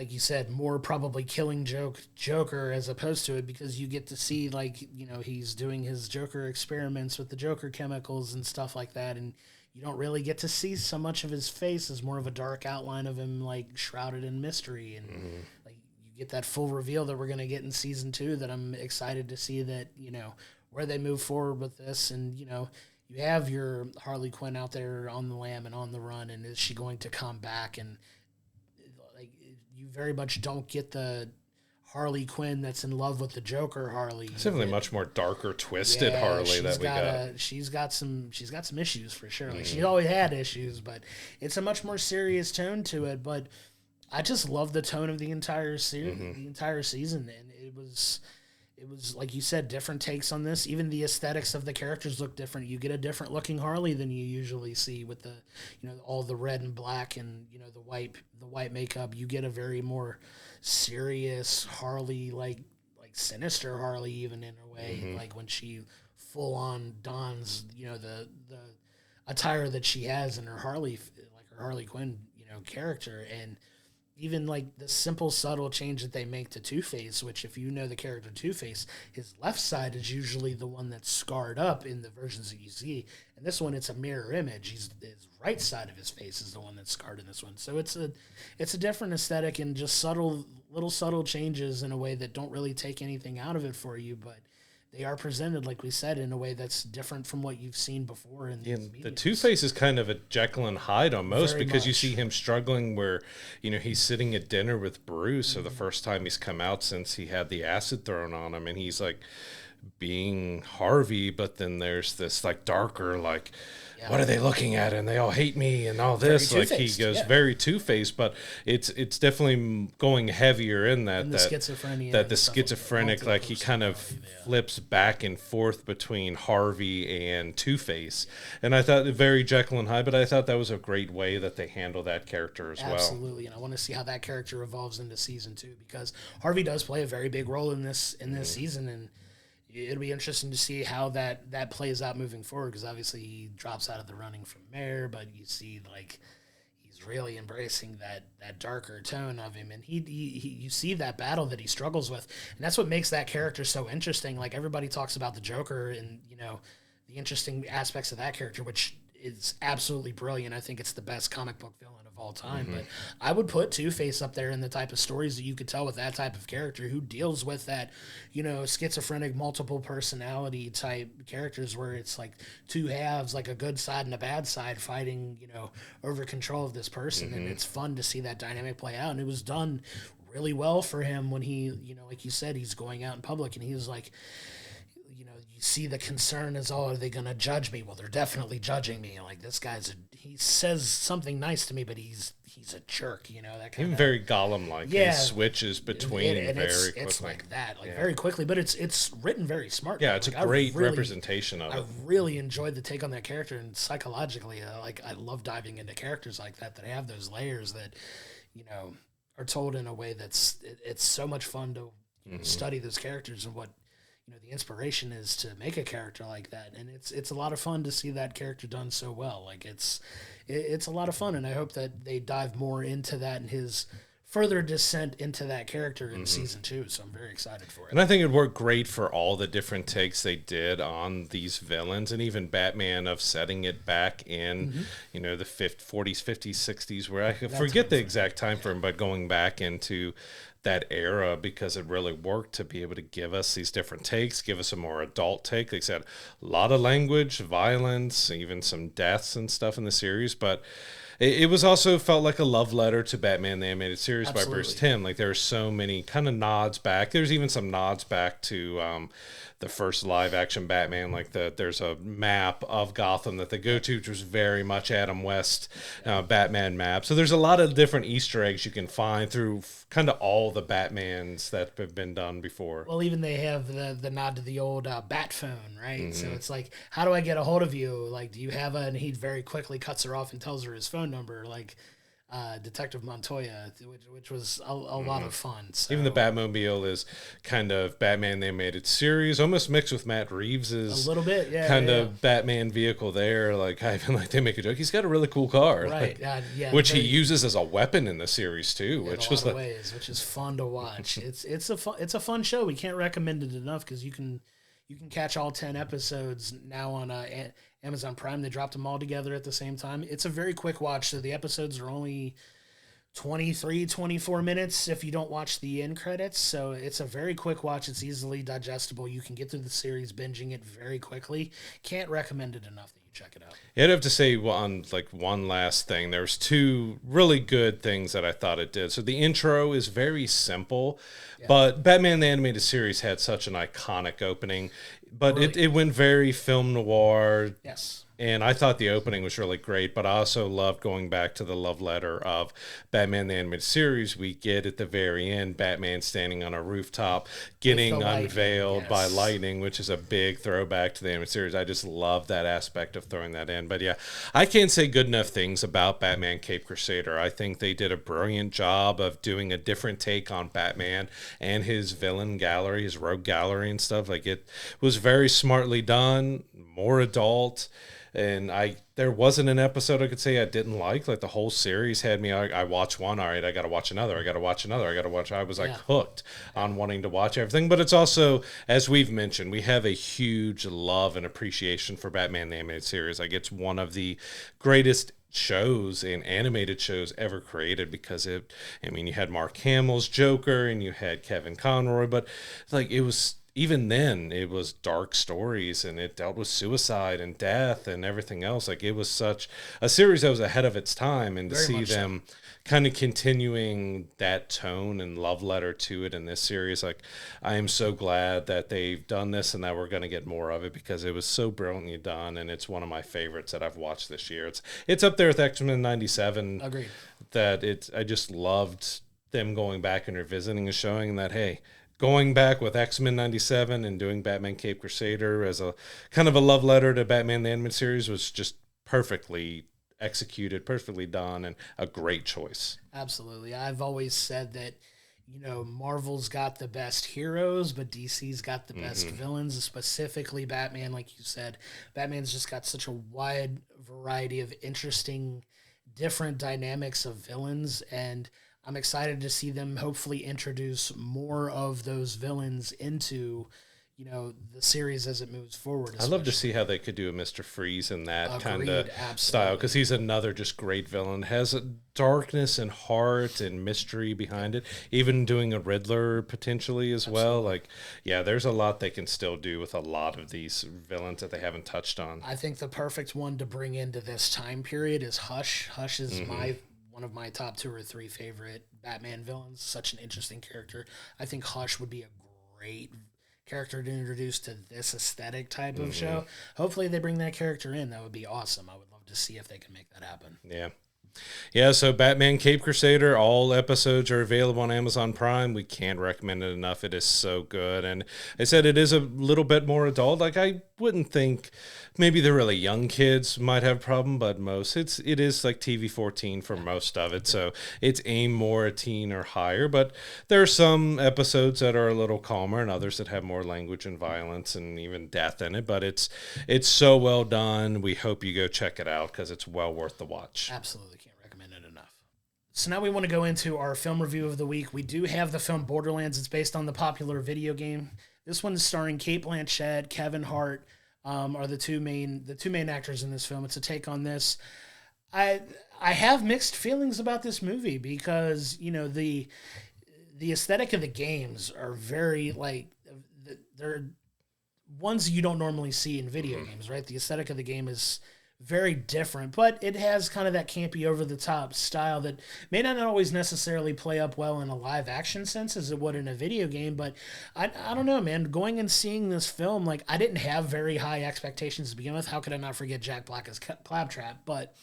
you said, more probably killing Joker as opposed to it, because you get to see, like, he's doing his Joker experiments with the Joker chemicals and stuff like that, and you don't really get to see so much of his face as more of a dark outline of him, like, shrouded in mystery, and like, you get that full reveal that we're going to get in season 2 that I'm excited to see, that, where they move forward with this. And, you have your Harley Quinn out there on the lam and on the run, and is she going to come back? And like, you very much don't get the Harley Quinn that's in love with the Joker Harley. It's definitely much more darker, twisted Harley that we got. She's got some issues for sure. Like, she always had issues, but it's a much more serious tone to it. But I just love the tone of the entire series, the entire season, and it was like you said, different takes on this. Even the aesthetics of the characters look different. You get a different looking Harley than you usually see with the, all the red and black and the white makeup. You get a very more serious Harley, like sinister Harley, even in a way. Like when she full on dons the attire that she has in her Harley, like her Harley Quinn character. And even like the simple, subtle change that they make to Two-Face, which, if you know the character Two-Face, his left side is usually the one that's scarred up in the versions that you see. And this one, it's a mirror image. His right side of his face is the one that's scarred in this one. So it's a different aesthetic, and just little subtle changes in a way that don't really take anything out of it for you, but they are presented, like we said, in a way that's different from what you've seen before. The Two-Face is kind of a Jekyll and Hyde almost, Very because much. you see him struggling where, he's sitting at dinner with Bruce, or the first time he's come out since he had the acid thrown on him, and he's like being Harvey, but then there's this like darker, like, what are they looking at? And they all hate me and all this. Like, he goes very Two-Faced, but it's definitely going heavier in that schizophrenia. That the schizophrenic, like, he kind of flips back and forth between Harvey and Two-Face. And I thought very Jekyll and Hyde, but I thought that was a great way that they handle that character as well. Absolutely, and I want to see how that character evolves into season 2, because Harvey does play a very big role in this season, and it'll be interesting to see how that plays out moving forward, because obviously he drops out of the running from mayor, but you see, like, he's really embracing that darker tone of him, and you see that battle that he struggles with, and that's what makes that character so interesting. Like, everybody talks about the Joker and the interesting aspects of that character, which is absolutely brilliant. I think it's the best comic book villain of all time. But I would put Two-Face up there in the type of stories that you could tell with that type of character who deals with that, schizophrenic, multiple personality type characters, where it's like two halves, like a good side and a bad side, fighting, over control of this person. And it's fun to see that dynamic play out. And it was done really well for him when he, like you said, he's going out in public, and he was like, you see the concern is, are they going to judge me? Well, they're definitely judging me. Like, this guy's he says something nice to me, but he's a jerk, that kind of. Very Gollum-like. He switches between very quickly. It's like that, very quickly, but it's written very smartly. Yeah, it's a great representation of it. I really enjoyed the take on that character, and psychologically, I love diving into characters like that have those layers that, are told in a way that's it's so much fun to study those characters and what the inspiration is to make a character like that. And it's a lot of fun to see that character done so well. Like, it's a lot of fun, and I hope that they dive more into that in his further descent into that character in season 2, so I'm very excited for it. And I think it worked great for all the different takes they did on these villains, and even Batman of setting it back in, the 40s, 50s, 60s, where I forget the exact time frame, but going back into that era, because it really worked to be able to give us these different takes, give us a more adult take. Like I said, a lot of language, violence, even some deaths and stuff in the series, but it was also felt like a love letter to Batman the Animated Series by Bruce Timm. Like, there are so many kind of nods back. There's even some nods back to the first live-action Batman. Like, there's a map of Gotham that they go to, which was very much Adam West Batman map. So there's a lot of different Easter eggs you can find through kind of all the Batmans that have been done before. Well, even they have the nod to the old bat phone, right? So it's like, how do I get a hold of you? Like, do you have and he very quickly cuts her off and tells her his phone number, like Detective Montoya, which was a lot of fun. So. Even the Batmobile is kind of Batman the Animated Series, almost mixed with Matt Reeves's a little bit, of Batman vehicle there. Like, I even they make a joke. He's got a really cool car, right? Which he uses as a weapon in the series too, which was ways, which is fun to watch. it's a fun show. We can't recommend it enough because you can catch all 10 episodes now on Amazon Prime. They dropped them all together at the same time. It's a very quick watch, so the episodes are only 23, 24 minutes if you don't watch the end credits. So it's a very quick watch. It's easily digestible. You can get through the series binging it very quickly. Can't recommend it enough that you check it out. I'd have to say on one last thing. There's two really good things that I thought it did. So the intro is very simple, but Batman the Animated Series had such an iconic opening, but it went very film noir. Yes. And I thought the opening was really great, but I also loved going back to the love letter of Batman the Animated Series. We get at the very end Batman standing on a rooftop getting unveiled by lightning, which is a big throwback to the Animated Series. I just love that aspect of throwing that in. But yeah, I can't say good enough things about Batman Caped Crusader. I think they did a brilliant job of doing a different take on Batman and his villain gallery, his rogue gallery and stuff. Like, it was very smartly done, more adult. And there wasn't an episode I could say I didn't like. Like, the whole series had me. I watch one, all right, I got to watch another. I was hooked on wanting to watch everything. But it's also, as we've mentioned, we have a huge love and appreciation for Batman the Animated Series. Like, it's one of the greatest shows and animated shows ever created, because you had Mark Hamill's Joker and you had Kevin Conroy, but it was. Even then, it was dark stories, and it dealt with suicide and death and everything else. Like, it was such a series that was ahead of its time, and to see them kind of continuing that tone and love letter to it in this series, I am so glad that they've done this and that we're going to get more of it, because it was so brilliantly done, and it's one of my favorites that I've watched this year. It's up there with X-Men 97. Agreed. I just loved them going back and revisiting and showing that, hey, going back with X-Men 97 and doing Batman Caped Crusader as a kind of a love letter to Batman the Animated Series was just perfectly executed, perfectly done, and a great choice. Absolutely. I've always said that, Marvel's got the best heroes, but DC's got the best villains, specifically Batman. Like you said, Batman's just got such a wide variety of interesting, different dynamics of villains, and I'm excited to see them hopefully introduce more of those villains into, the series as it moves forward. I'd love to see how they could do a Mr. Freeze in that kind of style, because he's another just great villain. Has a darkness and heart and mystery behind it. Even doing a Riddler potentially as well. There's a lot they can still do with a lot of these villains that they haven't touched on. I think the perfect one to bring into this time period is Hush. Hush is one of my top 2 or 3 favorite Batman villains. Such an interesting character. I think Hush would be a great character to introduce to this aesthetic type of show. Hopefully they bring that character in. That would be awesome. I would love to see if they can make that happen. Yeah, so Batman Caped Crusader, all episodes are available on Amazon Prime. We can't recommend it enough. It is so good. And I said it is a little bit more adult. I wouldn't think maybe the really young kids might have a problem, but it is like TV 14 for most of it. So it's aimed more at teen or higher, but there are some episodes that are a little calmer and others that have more language and violence and even death in it. But it's so well done. We hope you go check it out, because it's well worth the watch. Absolutely. Can't recommend it enough. So now we want to go into our film review of the week. We do have the film Borderlands. It's based on the popular video game. This one is starring Cate Blanchett, Kevin Hart, are the two main actors in this film. It's a take on this. I have mixed feelings about this movie because, you know, the aesthetic of the games are very, like, they're ones you don't normally see in video games, right? The aesthetic of the game is very different, but it has kind of that campy, over-the-top style that may not always necessarily play up well in a live-action sense as it would in a video game, but I don't know, man. Going and seeing this film, like, I didn't have very high expectations to begin with. How could I not forget Jack Black as Claptrap? But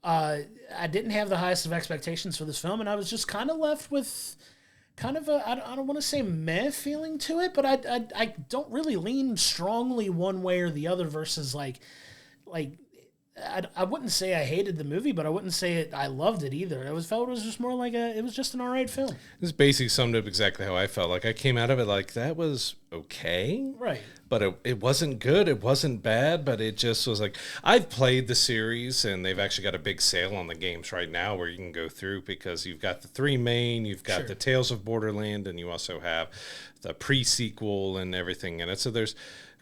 I didn't have the highest of expectations for this film, and I was just kind of left with kind of a, I don't want to say meh feeling to it, but I don't really lean strongly one way or the other versus like I wouldn't say I hated the movie, but I wouldn't say I loved it either. It was just more like it was just an all right film. This basically summed up exactly how I felt. Like, I came out of it like, that was okay. Right. But it wasn't good. It wasn't bad, but it just was like, I've played the series, and they've actually got a big sale on the games right now where you can go through, because you've got the 3 main, you've got the Tales of Borderland, and you also have the pre-sequel and everything in it. So there's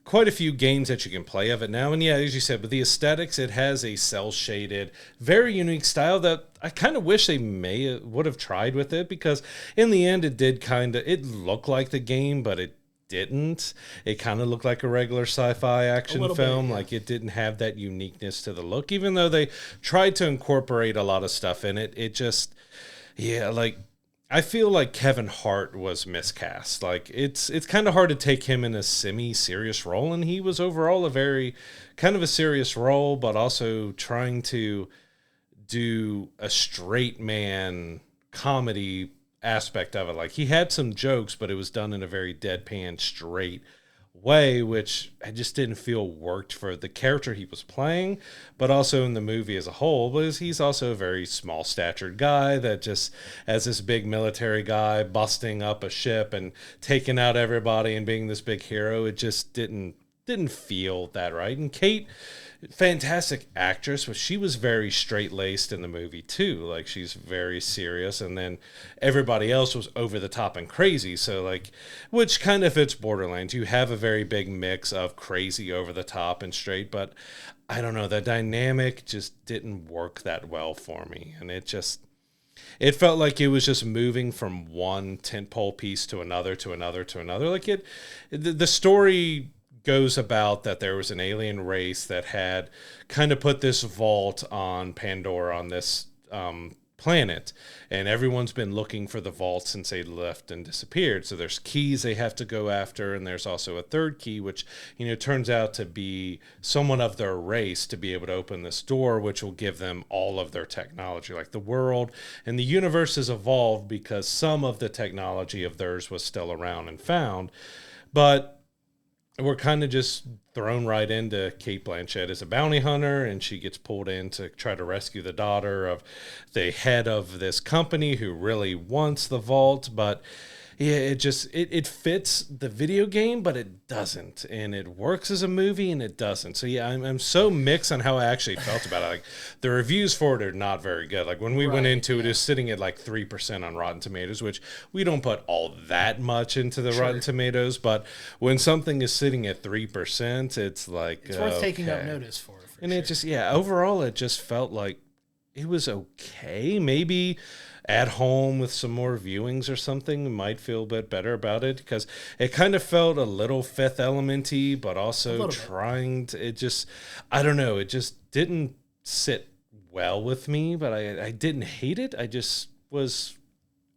quite a few games that you can play of it now. And yeah, as you said, with the aesthetics, it has a cel-shaded, very unique style that I kind of wish they would have tried with it, because in the end, it looked like the game, but it didn't. It kind of looked like a regular sci-fi action film. Like, it didn't have that uniqueness to the look, even though they tried to incorporate a lot of stuff in it. It just, like, I feel like Kevin Hart was miscast. Like, it's kind of hard to take him in a semi-serious role, and he was overall a very kind of a serious role, but also trying to do a straight man comedy aspect of it. Like, he had some jokes, but it was done in a very deadpan, straight way, which I just didn't feel worked for the character he was playing, but also in the movie as a whole, because he's also a very small statured guy that just, as this big military guy busting up a ship and taking out everybody and being this big hero, it just didn't feel that right. And Kate, fantastic actress, but she was very straight-laced in the movie too. Like, she's very serious, and then everybody else was over the top and crazy. So, like, which kind of fits Borderlands. You have a very big mix of crazy, over the top, and straight, but I don't know, the dynamic just didn't work that well for me, and it felt like it was just moving from one tentpole piece to another to another to another. Like, the story goes about that there was an alien race that had kind of put this vault on Pandora, on this planet, and everyone's been looking for the vault since they left and disappeared. So there's keys they have to go after, and there's also a third key, which, you know, turns out to be someone of their race to be able to open this door, which will give them all of their technology. Like, the world and the universe has evolved because some of the technology of theirs was still around and found, but we're kind of just thrown right into Cate Blanchett as a bounty hunter, and she gets pulled in to try to rescue the daughter of the head of this company who really wants the vault. But yeah, it fits the video game, but it doesn't, and it works as a movie, and it doesn't. So yeah, I'm so mixed on how I actually felt about it. Like, the reviews for it are not very good. Like, when we went into it, it's sitting at like 3% on Rotten Tomatoes, which we don't put all that much into the Rotten Tomatoes, but when something is sitting at 3%, it's like, it's worth taking up notice for. And it just, overall, it just felt like it was okay. Maybe at home with some more viewings or something might feel a bit better about it, because it kind of felt a little Fifth Element-y, but also trying to, it just, I don't know, it just didn't sit well with me, but I didn't hate it. I just was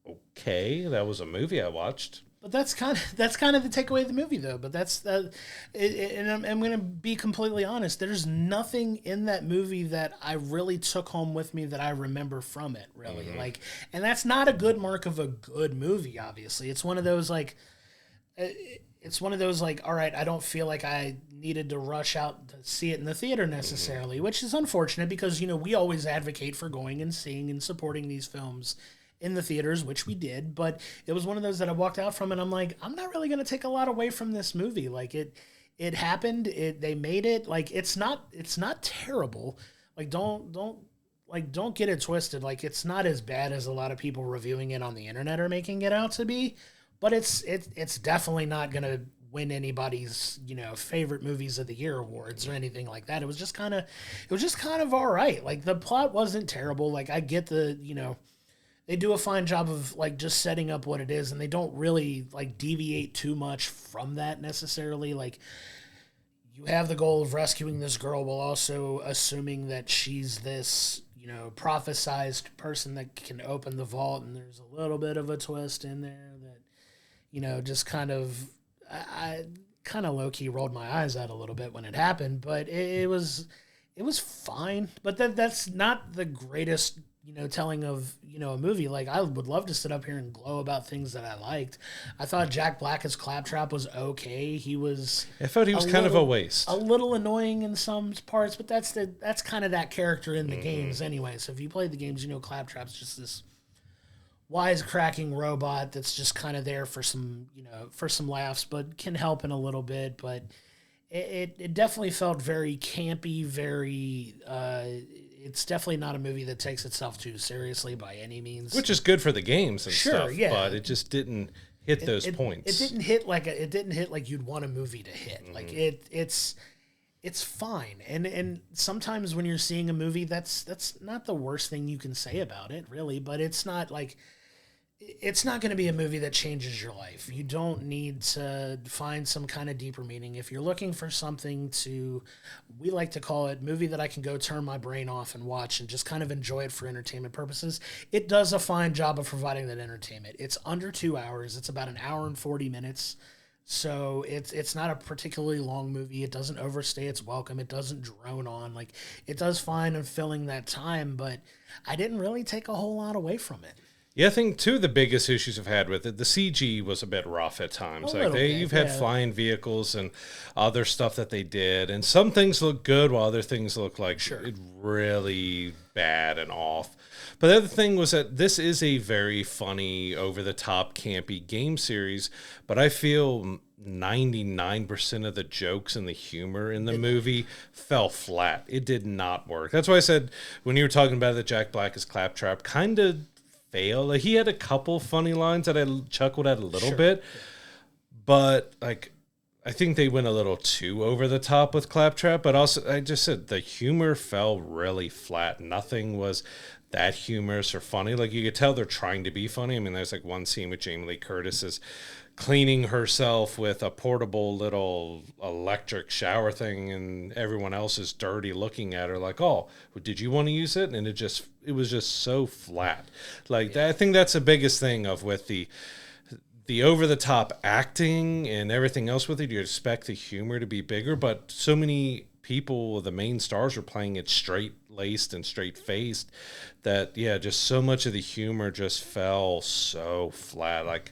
okay. That was a movie I watched. But that's kind of the takeaway of the movie, though. But that's and I'm going to be completely honest. There's nothing in that movie that I really took home with me that I remember from it, really. Mm-hmm. Like, and that's not a good mark of a good movie. Obviously, it's one of those like, all right, I don't feel like I needed to rush out to see it in the theater necessarily, which is unfortunate because, you know, we always advocate for going and seeing and supporting these films in the theaters, which we did, but it was one of those that I walked out from and I'm like, I'm not really going to take a lot away from this movie. Like, it happened, they made it, like, it's not terrible. Like, don't don't get it twisted. Like, it's not as bad as a lot of people reviewing it on the internet are making it out to be, but it's definitely not going to win anybody's, favorite movies of the year awards or anything like that. It was just kind of all right. Like, the plot wasn't terrible. Like, I get they do a fine job of like just setting up what it is, and they don't really like deviate too much from that necessarily. Like, you have the goal of rescuing this girl while also assuming that she's this, prophesized person that can open the vault, and there's a little bit of a twist in there that, just kind of, I kind of low-key rolled my eyes out a little bit when it happened, but it was fine. But that's not the greatest, telling of, a movie. Like, I would love to sit up here and glow about things that I liked. I thought Jack Black as Claptrap was okay. I thought he was kind of a waste. A little annoying in some parts, but that's kind of that character in the games anyway. So if you played the games, Claptrap's just this wisecracking robot that's just kind of there for some laughs, but can help in a little bit. But it definitely felt very campy, very it's definitely not a movie that takes itself too seriously by any means. Which is good for the games and stuff, yeah. But it just didn't hit those points. It didn't hit like you'd want a movie to hit. Mm-hmm. Like it's fine. And sometimes when you're seeing a movie, that's not the worst thing you can say about it, really, but it's not going to be a movie that changes your life. You don't need to find some kind of deeper meaning. If you're looking for something we like to call it movie that I can go turn my brain off and watch and just kind of enjoy it for entertainment purposes, it does a fine job of providing that entertainment. It's under 2 hours. It's about an hour and 40 minutes. So it's not a particularly long movie. It doesn't overstay its welcome. It doesn't drone on. Like, it does fine in filling that time, but I didn't really take a whole lot away from it. Yeah, I think two of the biggest issues I've had with it, the CG was a bit rough at times. You've had flying vehicles and other stuff that they did, and some things look good while other things look like really bad and off. But the other thing was that this is a very funny, over-the-top, campy game series, but I feel 99% of the jokes and the humor in the movie fell flat. It did not work. That's why I said, when you were talking about that Jack Black as Claptrap, kind of fail. Like, he had a couple funny lines that I chuckled at a little bit, but like, I think they went a little too over the top with Claptrap. But also, I just said the humor fell really flat. Nothing was that humorous or funny. Like, you could tell they're trying to be funny. I mean, there's like one scene with Jamie Lee Curtis is cleaning herself with a portable little electric shower thing, and everyone else is dirty looking at her like, oh, did you want to use it? And it was just so flat. Like, I think that's the biggest thing with the over-the-top acting and everything else with it. You expect the humor to be bigger, but so many people, the main stars, were playing it straight-laced and straight-faced that, just so much of the humor just fell so flat. Like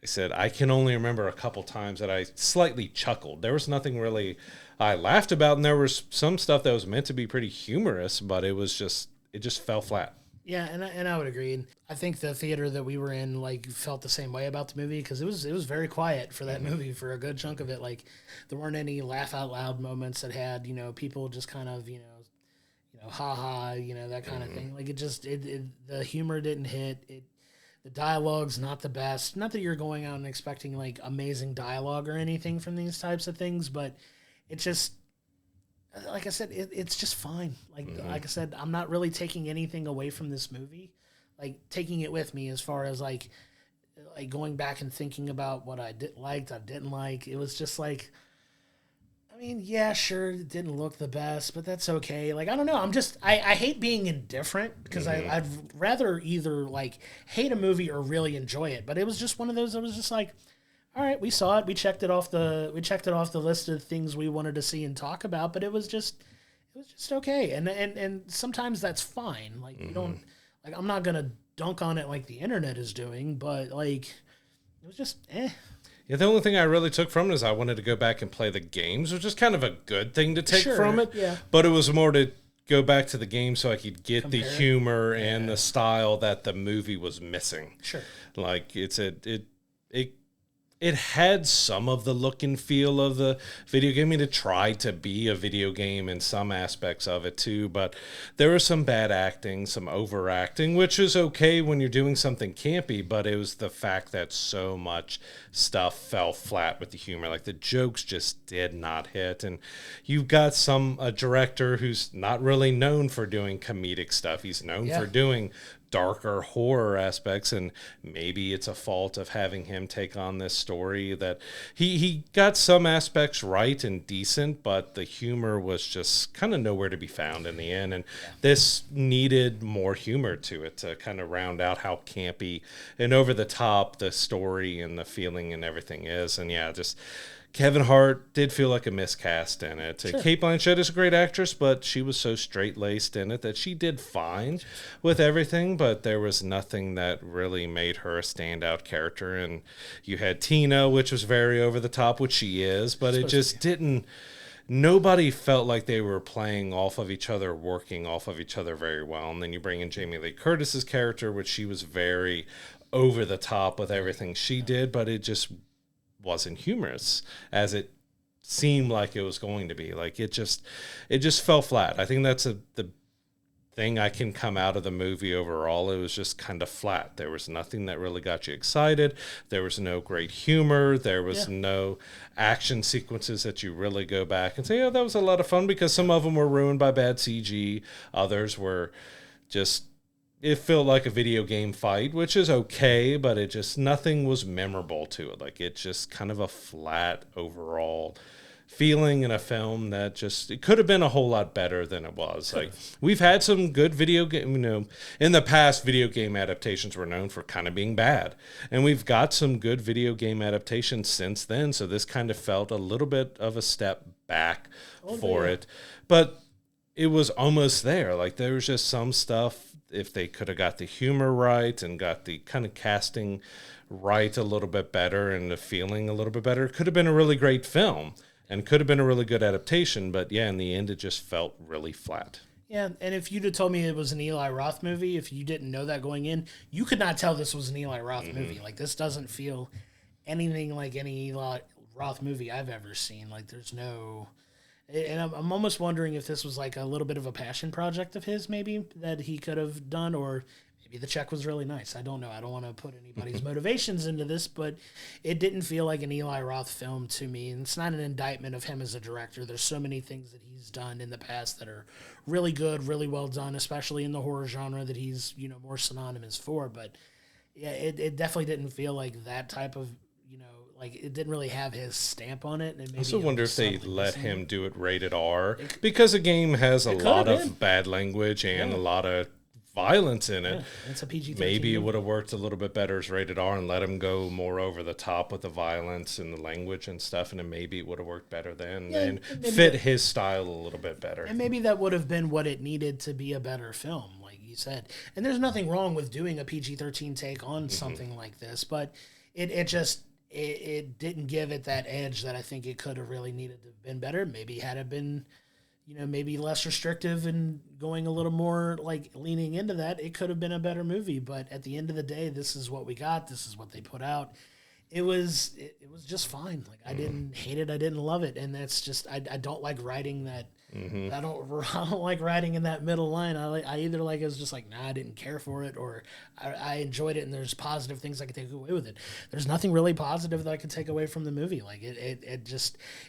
I said, I can only remember a couple times that I slightly chuckled. There was nothing really I laughed about, and there was some stuff that was meant to be pretty humorous, but it just fell flat. Yeah, and I would agree. And I think the theater that we were in felt the same way about the movie, because it was very quiet for that movie for a good chunk of it. Like, there weren't any laugh out loud moments that had people just kind of ha ha that kind of thing. Like, the humor didn't hit it. The dialogue's not the best. Not that you're going out and expecting like amazing dialogue or anything from these types of things, but it just, like I said, it's just fine. Like I said, I'm not really taking anything away from this movie, like taking it with me as far as like going back and thinking about what I didn't like. It was just like, I mean, yeah, sure, it didn't look the best, but that's okay. Like, I don't know. I hate being indifferent, because I'd rather either like hate a movie or really enjoy it. But it was just one of those that was just like, all right, we saw it. We checked it off the list of things we wanted to see and talk about, but it was just okay. And sometimes that's fine. Like, you don't, like, I'm not going to dunk on it like the internet is doing, but like, it was just Yeah, the only thing I really took from it is I wanted to go back and play the games, which is kind of a good thing to take from it. Yeah. But it was more to go back to the game so I could get the humor and the style that the movie was missing. Sure. Like, it it had some of the look and feel of the video game. I mean, it tried to be a video game in some aspects of it too, but there was some bad acting, some overacting, which is okay when you're doing something campy, but it was the fact that so much stuff fell flat with the humor. Like the jokes just did not hit. And you've got a director who's not really known for doing comedic stuff. He's known for doing darker horror aspects, and maybe it's a fault of having him take on this story that he got some aspects right and decent, but the humor was just kind of nowhere to be found in the end. And this needed more humor to it to kind of round out how campy and over the top the story and the feeling and everything is. And just Kevin Hart did feel like a miscast in it. Sure. Cate Blanchett is a great actress, but she was so straight-laced in it that she did fine with everything, but there was nothing that really made her a standout character. And you had Tina, which was very over the top, which she is, but it just didn't... Nobody felt like they were playing off of each other, working off of each other very well. And then you bring in Jamie Lee Curtis's character, which she was very over the top with everything she did, but it just wasn't humorous as it seemed like it was going to be. Like it just fell flat. I think that's the thing I can come out of the movie overall. It was just kind of flat. There was nothing that really got you excited. There was no great humor. There was no action sequences that you really go back and say, oh, that was a lot of fun, because some of them were ruined by bad CG. Others were just... It felt like a video game fight, which is okay, but it just, nothing was memorable to it. Like, it's just kind of a flat overall feeling in a film that just, it could have been a whole lot better than it was. Like, we've had some good video game, in the past, video game adaptations were known for kind of being bad. And we've got some good video game adaptations since then, so this kind of felt a little bit of a step back for it. But it was almost there. Like, there was just some stuff, if they could have got the humor right and got the kind of casting right a little bit better and the feeling a little bit better, it could have been a really great film and could have been a really good adaptation. But in the end, it just felt really flat. Yeah, and if you'd have told me it was an Eli Roth movie, if you didn't know that going in, you could not tell this was an Eli Roth movie. Like, this doesn't feel anything like any Eli Roth movie I've ever seen. Like, there's no... And I'm almost wondering if this was like a little bit of a passion project of his, maybe, that he could have done, or maybe the check was really nice. I don't know. I don't want to put anybody's motivations into this, but it didn't feel like an Eli Roth film to me. And it's not an indictment of him as a director. There's so many things that he's done in the past that are really good, really well done, especially in the horror genre that he's, more synonymous for. But yeah, it definitely didn't feel like that type of, like, it didn't really have his stamp on it. And maybe I also wonder if they let him do it rated R, because the game has a lot of bad language and a lot of violence in it. Yeah, it's a PG-13. Maybe it would have worked a little bit better as rated R and let him go more over the top with the violence and the language and stuff, and then maybe it would have worked better then and fit his style a little bit better. And maybe that would have been what it needed to be a better film, like you said. And there's nothing wrong with doing a PG-13 take on something like this, but it didn't give it that edge that I think it could have really needed to have been better. Maybe had it been, maybe less restrictive and going a little more like leaning into that, it could have been a better movie. But at the end of the day, this is what we got. This is what they put out. It was just fine. Like, I didn't hate it. I didn't love it. And that's just, I don't like writing that. I don't like writing in that middle line. I either like it was just like, nah, I didn't care for it, or I enjoyed it and there's positive things I could take away with it. There's nothing really positive that I could take away from the movie. Like, it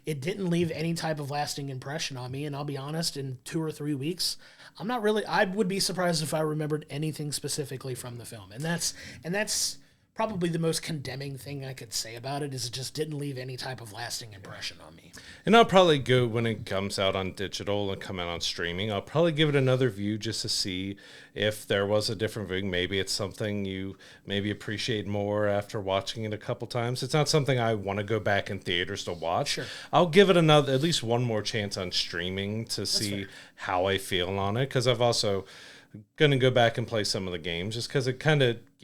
didn't leave any type of lasting impression on me. And I'll be honest, in 2 or 3 weeks, I would be surprised if I remembered anything specifically from the film. And that's probably the most condemning thing I could say about it, is it just didn't leave any type of lasting impression on me. And I'll probably go, when it comes out on digital and come out on streaming, I'll probably give it another view just to see if there was a different viewing. Maybe it's something you maybe appreciate more after watching it a couple times. It's not something I want to go back in theaters to watch. Sure. I'll give it at least one more chance on streaming to see how I feel on it, because I've also going to go back and play some of the games, just because it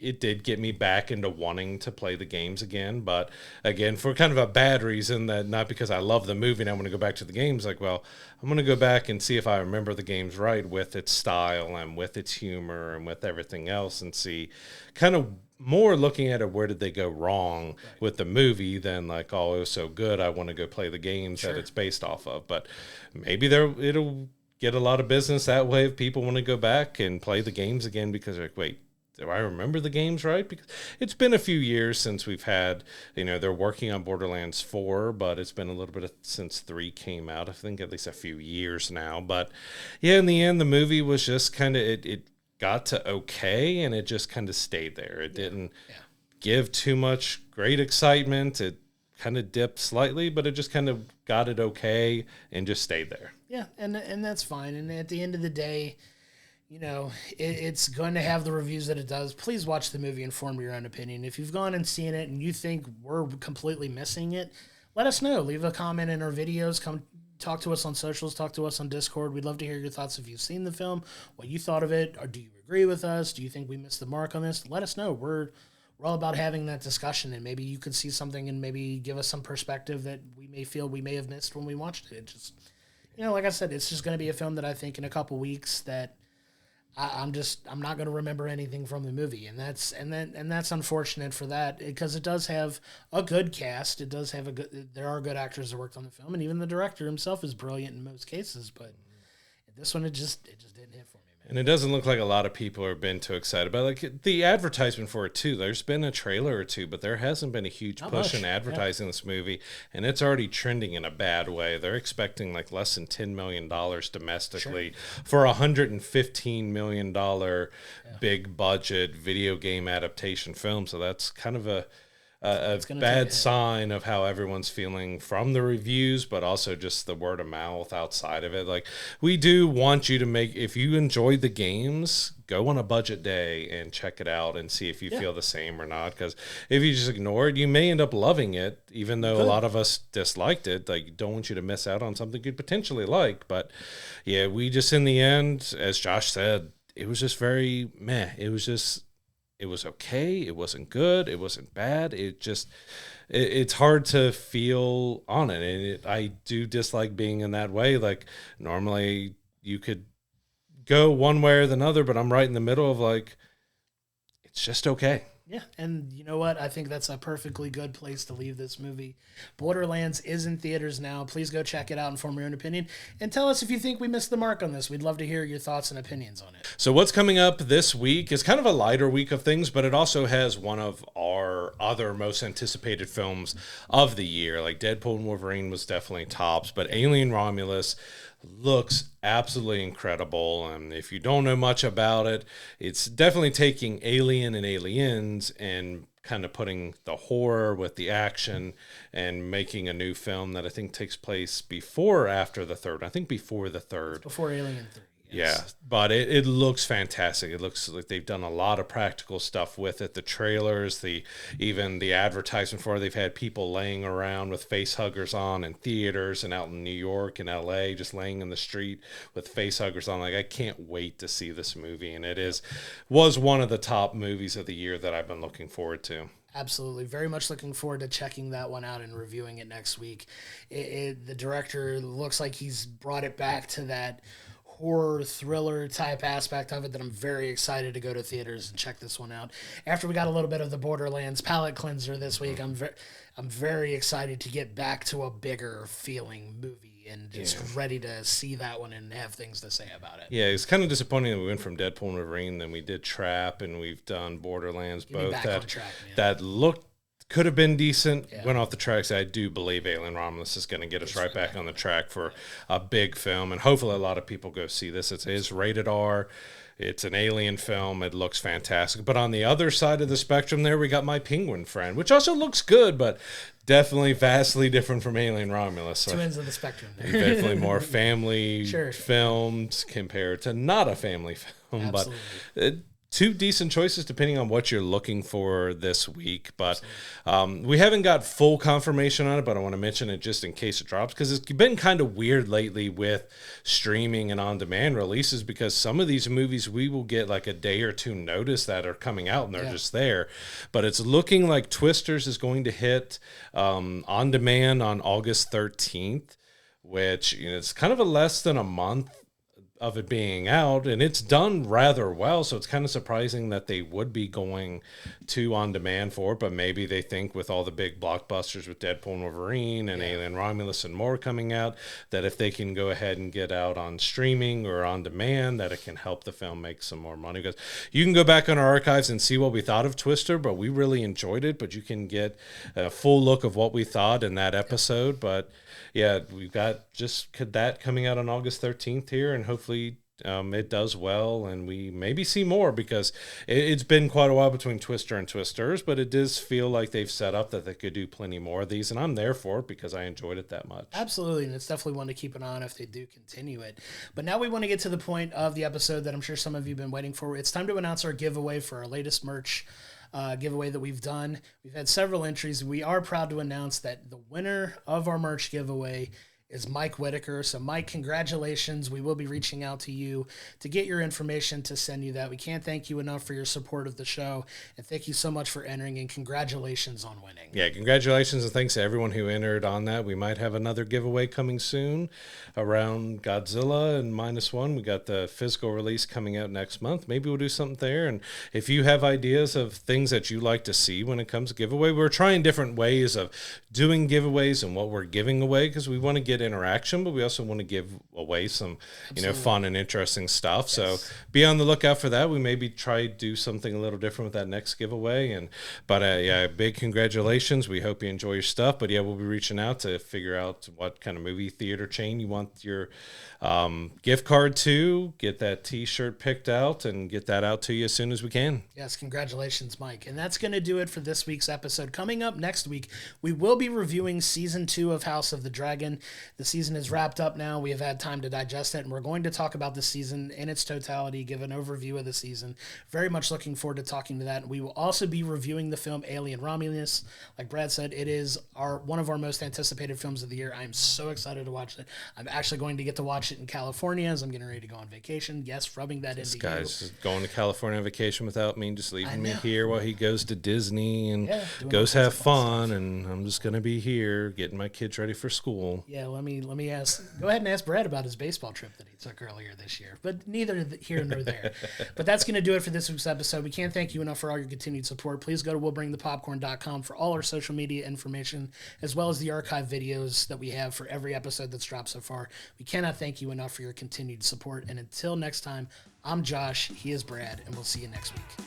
it did get me back into wanting to play the games again, but again, for kind of a bad reason, that not because I love the movie and I want to go back to the games. Like, well, I'm going to go back and see if I remember the games right with its style and with its humor and with everything else, and see kind of more looking at it, where did they go wrong with the movie than like, oh, it was so good, I want to go play the games that it's based off of. But maybe it'll get a lot of business that way if people want to go back and play the games again, because they're like, wait, do I remember the games right? Because it's been a few years since we've had, they're working on Borderlands 4, but it's been a little bit since 3 came out. I think at least a few years now. But yeah, in the end, the movie was just kind of, it got to okay, and it just kind of stayed there. It didn't give too much great excitement. It kind of dipped slightly, but it just kind of got it okay and just stayed there. Yeah, and that's fine. And at the end of the day, it's going to have the reviews that it does. Please watch the movie and form your own opinion. If you've gone and seen it and you think we're completely missing it, let us know. Leave a comment in our videos. Come talk to us on socials. Talk to us on Discord. We'd love to hear your thoughts if you've seen the film, what you thought of it, or do you agree with us? Do you think we missed the mark on this? Let us know. We're all about having that discussion, and maybe you could see something and maybe give us some perspective that we may feel we may have missed when we watched it. It just, like I said, it's just going to be a film that I think in a couple weeks that I'm not going to remember anything from the movie, and that's unfortunate for that, because it does have a good cast. It does have there are good actors that worked on the film, and even the director himself is brilliant in most cases. But this one, it just didn't hit for me, man. And it doesn't look like a lot of people have been too excited about it. Like the advertisement for it too. There's been a trailer or two, but there hasn't been a huge push in advertising this movie, and it's already trending in a bad way. They're expecting like less than $10 million domestically for a $115 million big budget video game adaptation film. So that's kind of a bad sign of how everyone's feeling from the reviews, but also just the word of mouth outside of it. Like, we do want you to if you enjoyed the games, go on a budget day and check it out and see if you feel the same or not. Because if you just ignore it, you may end up loving it, even though a lot of us disliked it. Like, don't want you to miss out on something you'd potentially like. But yeah, we just, in the end, as Josh said, it was just very meh. It was okay. It wasn't good. It wasn't bad. It's hard to feel on it. And I do dislike being in that way. Like, normally you could go one way or the other, but I'm right in the middle of like, it's just okay. Yeah, and you know what? I think that's a perfectly good place to leave this movie. Borderlands is in theaters now. Please go check it out and form your own opinion. And tell us if you think we missed the mark on this. We'd love to hear your thoughts and opinions on it. So what's coming up this week is kind of a lighter week of things, but it also has one of our other most anticipated films of the year. Like, Deadpool and Wolverine was definitely tops, but Alien Romulus looks absolutely incredible. And if you don't know much about it, it's definitely taking Alien and Aliens and kind of putting the horror with the action and making a new film that I think takes place before or after the third. I think before the third. It's before Alien 3. Yeah, but it looks fantastic. It looks like they've done a lot of practical stuff with it. The trailers, even the advertisement for it, they've had people laying around with face huggers on in theaters and out in New York and LA, just laying in the street with face huggers on. Like, I can't wait to see this movie, and was one of the top movies of the year that I've been looking forward to. Absolutely. Very much looking forward to checking that one out and reviewing it next week. The director looks like he's brought it back to that horror thriller type aspect of it that I'm very excited to go to theaters and check this one out. After we got a little bit of the Borderlands palate cleanser this week, I'm very excited to get back to a bigger feeling movie and just ready to see that one and have things to say about it. Yeah, it's kind of disappointing that we went from Deadpool and Wolverine, then we did Trap, and we've done Borderlands, both that looked could have been decent, went off the tracks. I do believe Alien Romulus is going to get us right back on the track for a big film, and hopefully a lot of people go see this. It is rated R. It's an alien film. It looks fantastic. But on the other side of the spectrum there, we got My Penguin Friend, which also looks good, but definitely vastly different from Alien Romulus. So two ends of the spectrum there. Definitely more family films compared to not a family film. Absolutely. But two decent choices depending on what you're looking for this week. But we haven't got full confirmation on it, but I want to mention it just in case it drops, because it's been kind of weird lately with streaming and on-demand releases, because some of these movies we will get like a day or two notice that are coming out and they're just there. But it's looking like Twisters is going to hit on demand on August 13th, which, you know, it's kind of a less than a month of it being out, and it's done rather well, so it's kind of surprising that they would be going to on demand for it. But maybe they think with all the big blockbusters with Deadpool and Wolverine and Alien Romulus and more coming out, that if they can go ahead and get out on streaming or on demand, that it can help the film make some more money. Because you can go back on our archives and see what we thought of Twister, but we really enjoyed it. But you can get a full look of what we thought in that episode. But yeah, we've got just that coming out on August 13th here, and hopefully it does well, and we maybe see more, because it's been quite a while between Twister and Twisters, but it does feel like they've set up that they could do plenty more of these, and I'm there for it because I enjoyed it that much. Absolutely, and it's definitely one to keep an eye on if they do continue it. But now we want to get to the point of the episode that I'm sure some of you have been waiting for. It's time to announce our giveaway for our latest merch giveaway that we've done. We've had several entries. We are proud to announce that the winner of our merch giveaway is Mike Whitaker. So Mike, congratulations. We will be reaching out to you to get your information to send you that. We can't thank you enough for your support of the show, and thank you so much for entering, and congratulations on winning. Yeah, congratulations, and thanks to everyone who entered on that. We might have another giveaway coming soon around Godzilla and -1. We got the physical release coming out next month. Maybe we'll do something there. And if you have ideas of things that you like to see when it comes to giveaway, we're trying different ways of doing giveaways and what we're giving away, because we want to get interaction, but we also want to give away some, fun and interesting stuff. Yes. So be on the lookout for that. We maybe try to do something a little different with that next giveaway. But big congratulations. We hope you enjoy your stuff. But we'll be reaching out to figure out what kind of movie theater chain you want your gift card to, get that t-shirt picked out, and get that out to you as soon as we can. Yes, congratulations, Mike. And that's going to do it for this week's episode. Coming up next week, we will be reviewing season 2 of House of the Dragon. The season is wrapped up now. We have had time to digest it, and we're going to talk about the season in its totality, give an overview of the season. Very much looking forward to talking to that. We will also be reviewing the film Alien Romulus. Like Brad said, it is one of our most anticipated films of the year. I'm so excited to watch it. I'm actually going to get to watch it in California as I'm getting ready to go on vacation. Yes, rubbing that into you. This guy's going to California on vacation without me, just leaving me here while he goes to Disney and goes have fun, and I'm just going to be here getting my kids ready for school. Yeah, let me go ahead and ask Brad about his baseball trip that he took earlier this year, but neither here nor there. But that's going to do it for this week's episode. We can't thank you enough for all your continued support. Please go to willbringthepopcorn.com for all our social media information, as well as the archive videos that we have for every episode that's dropped so far. We cannot thank you enough for your continued support. And until next time, I'm Josh, he is Brad, and we'll see you next week.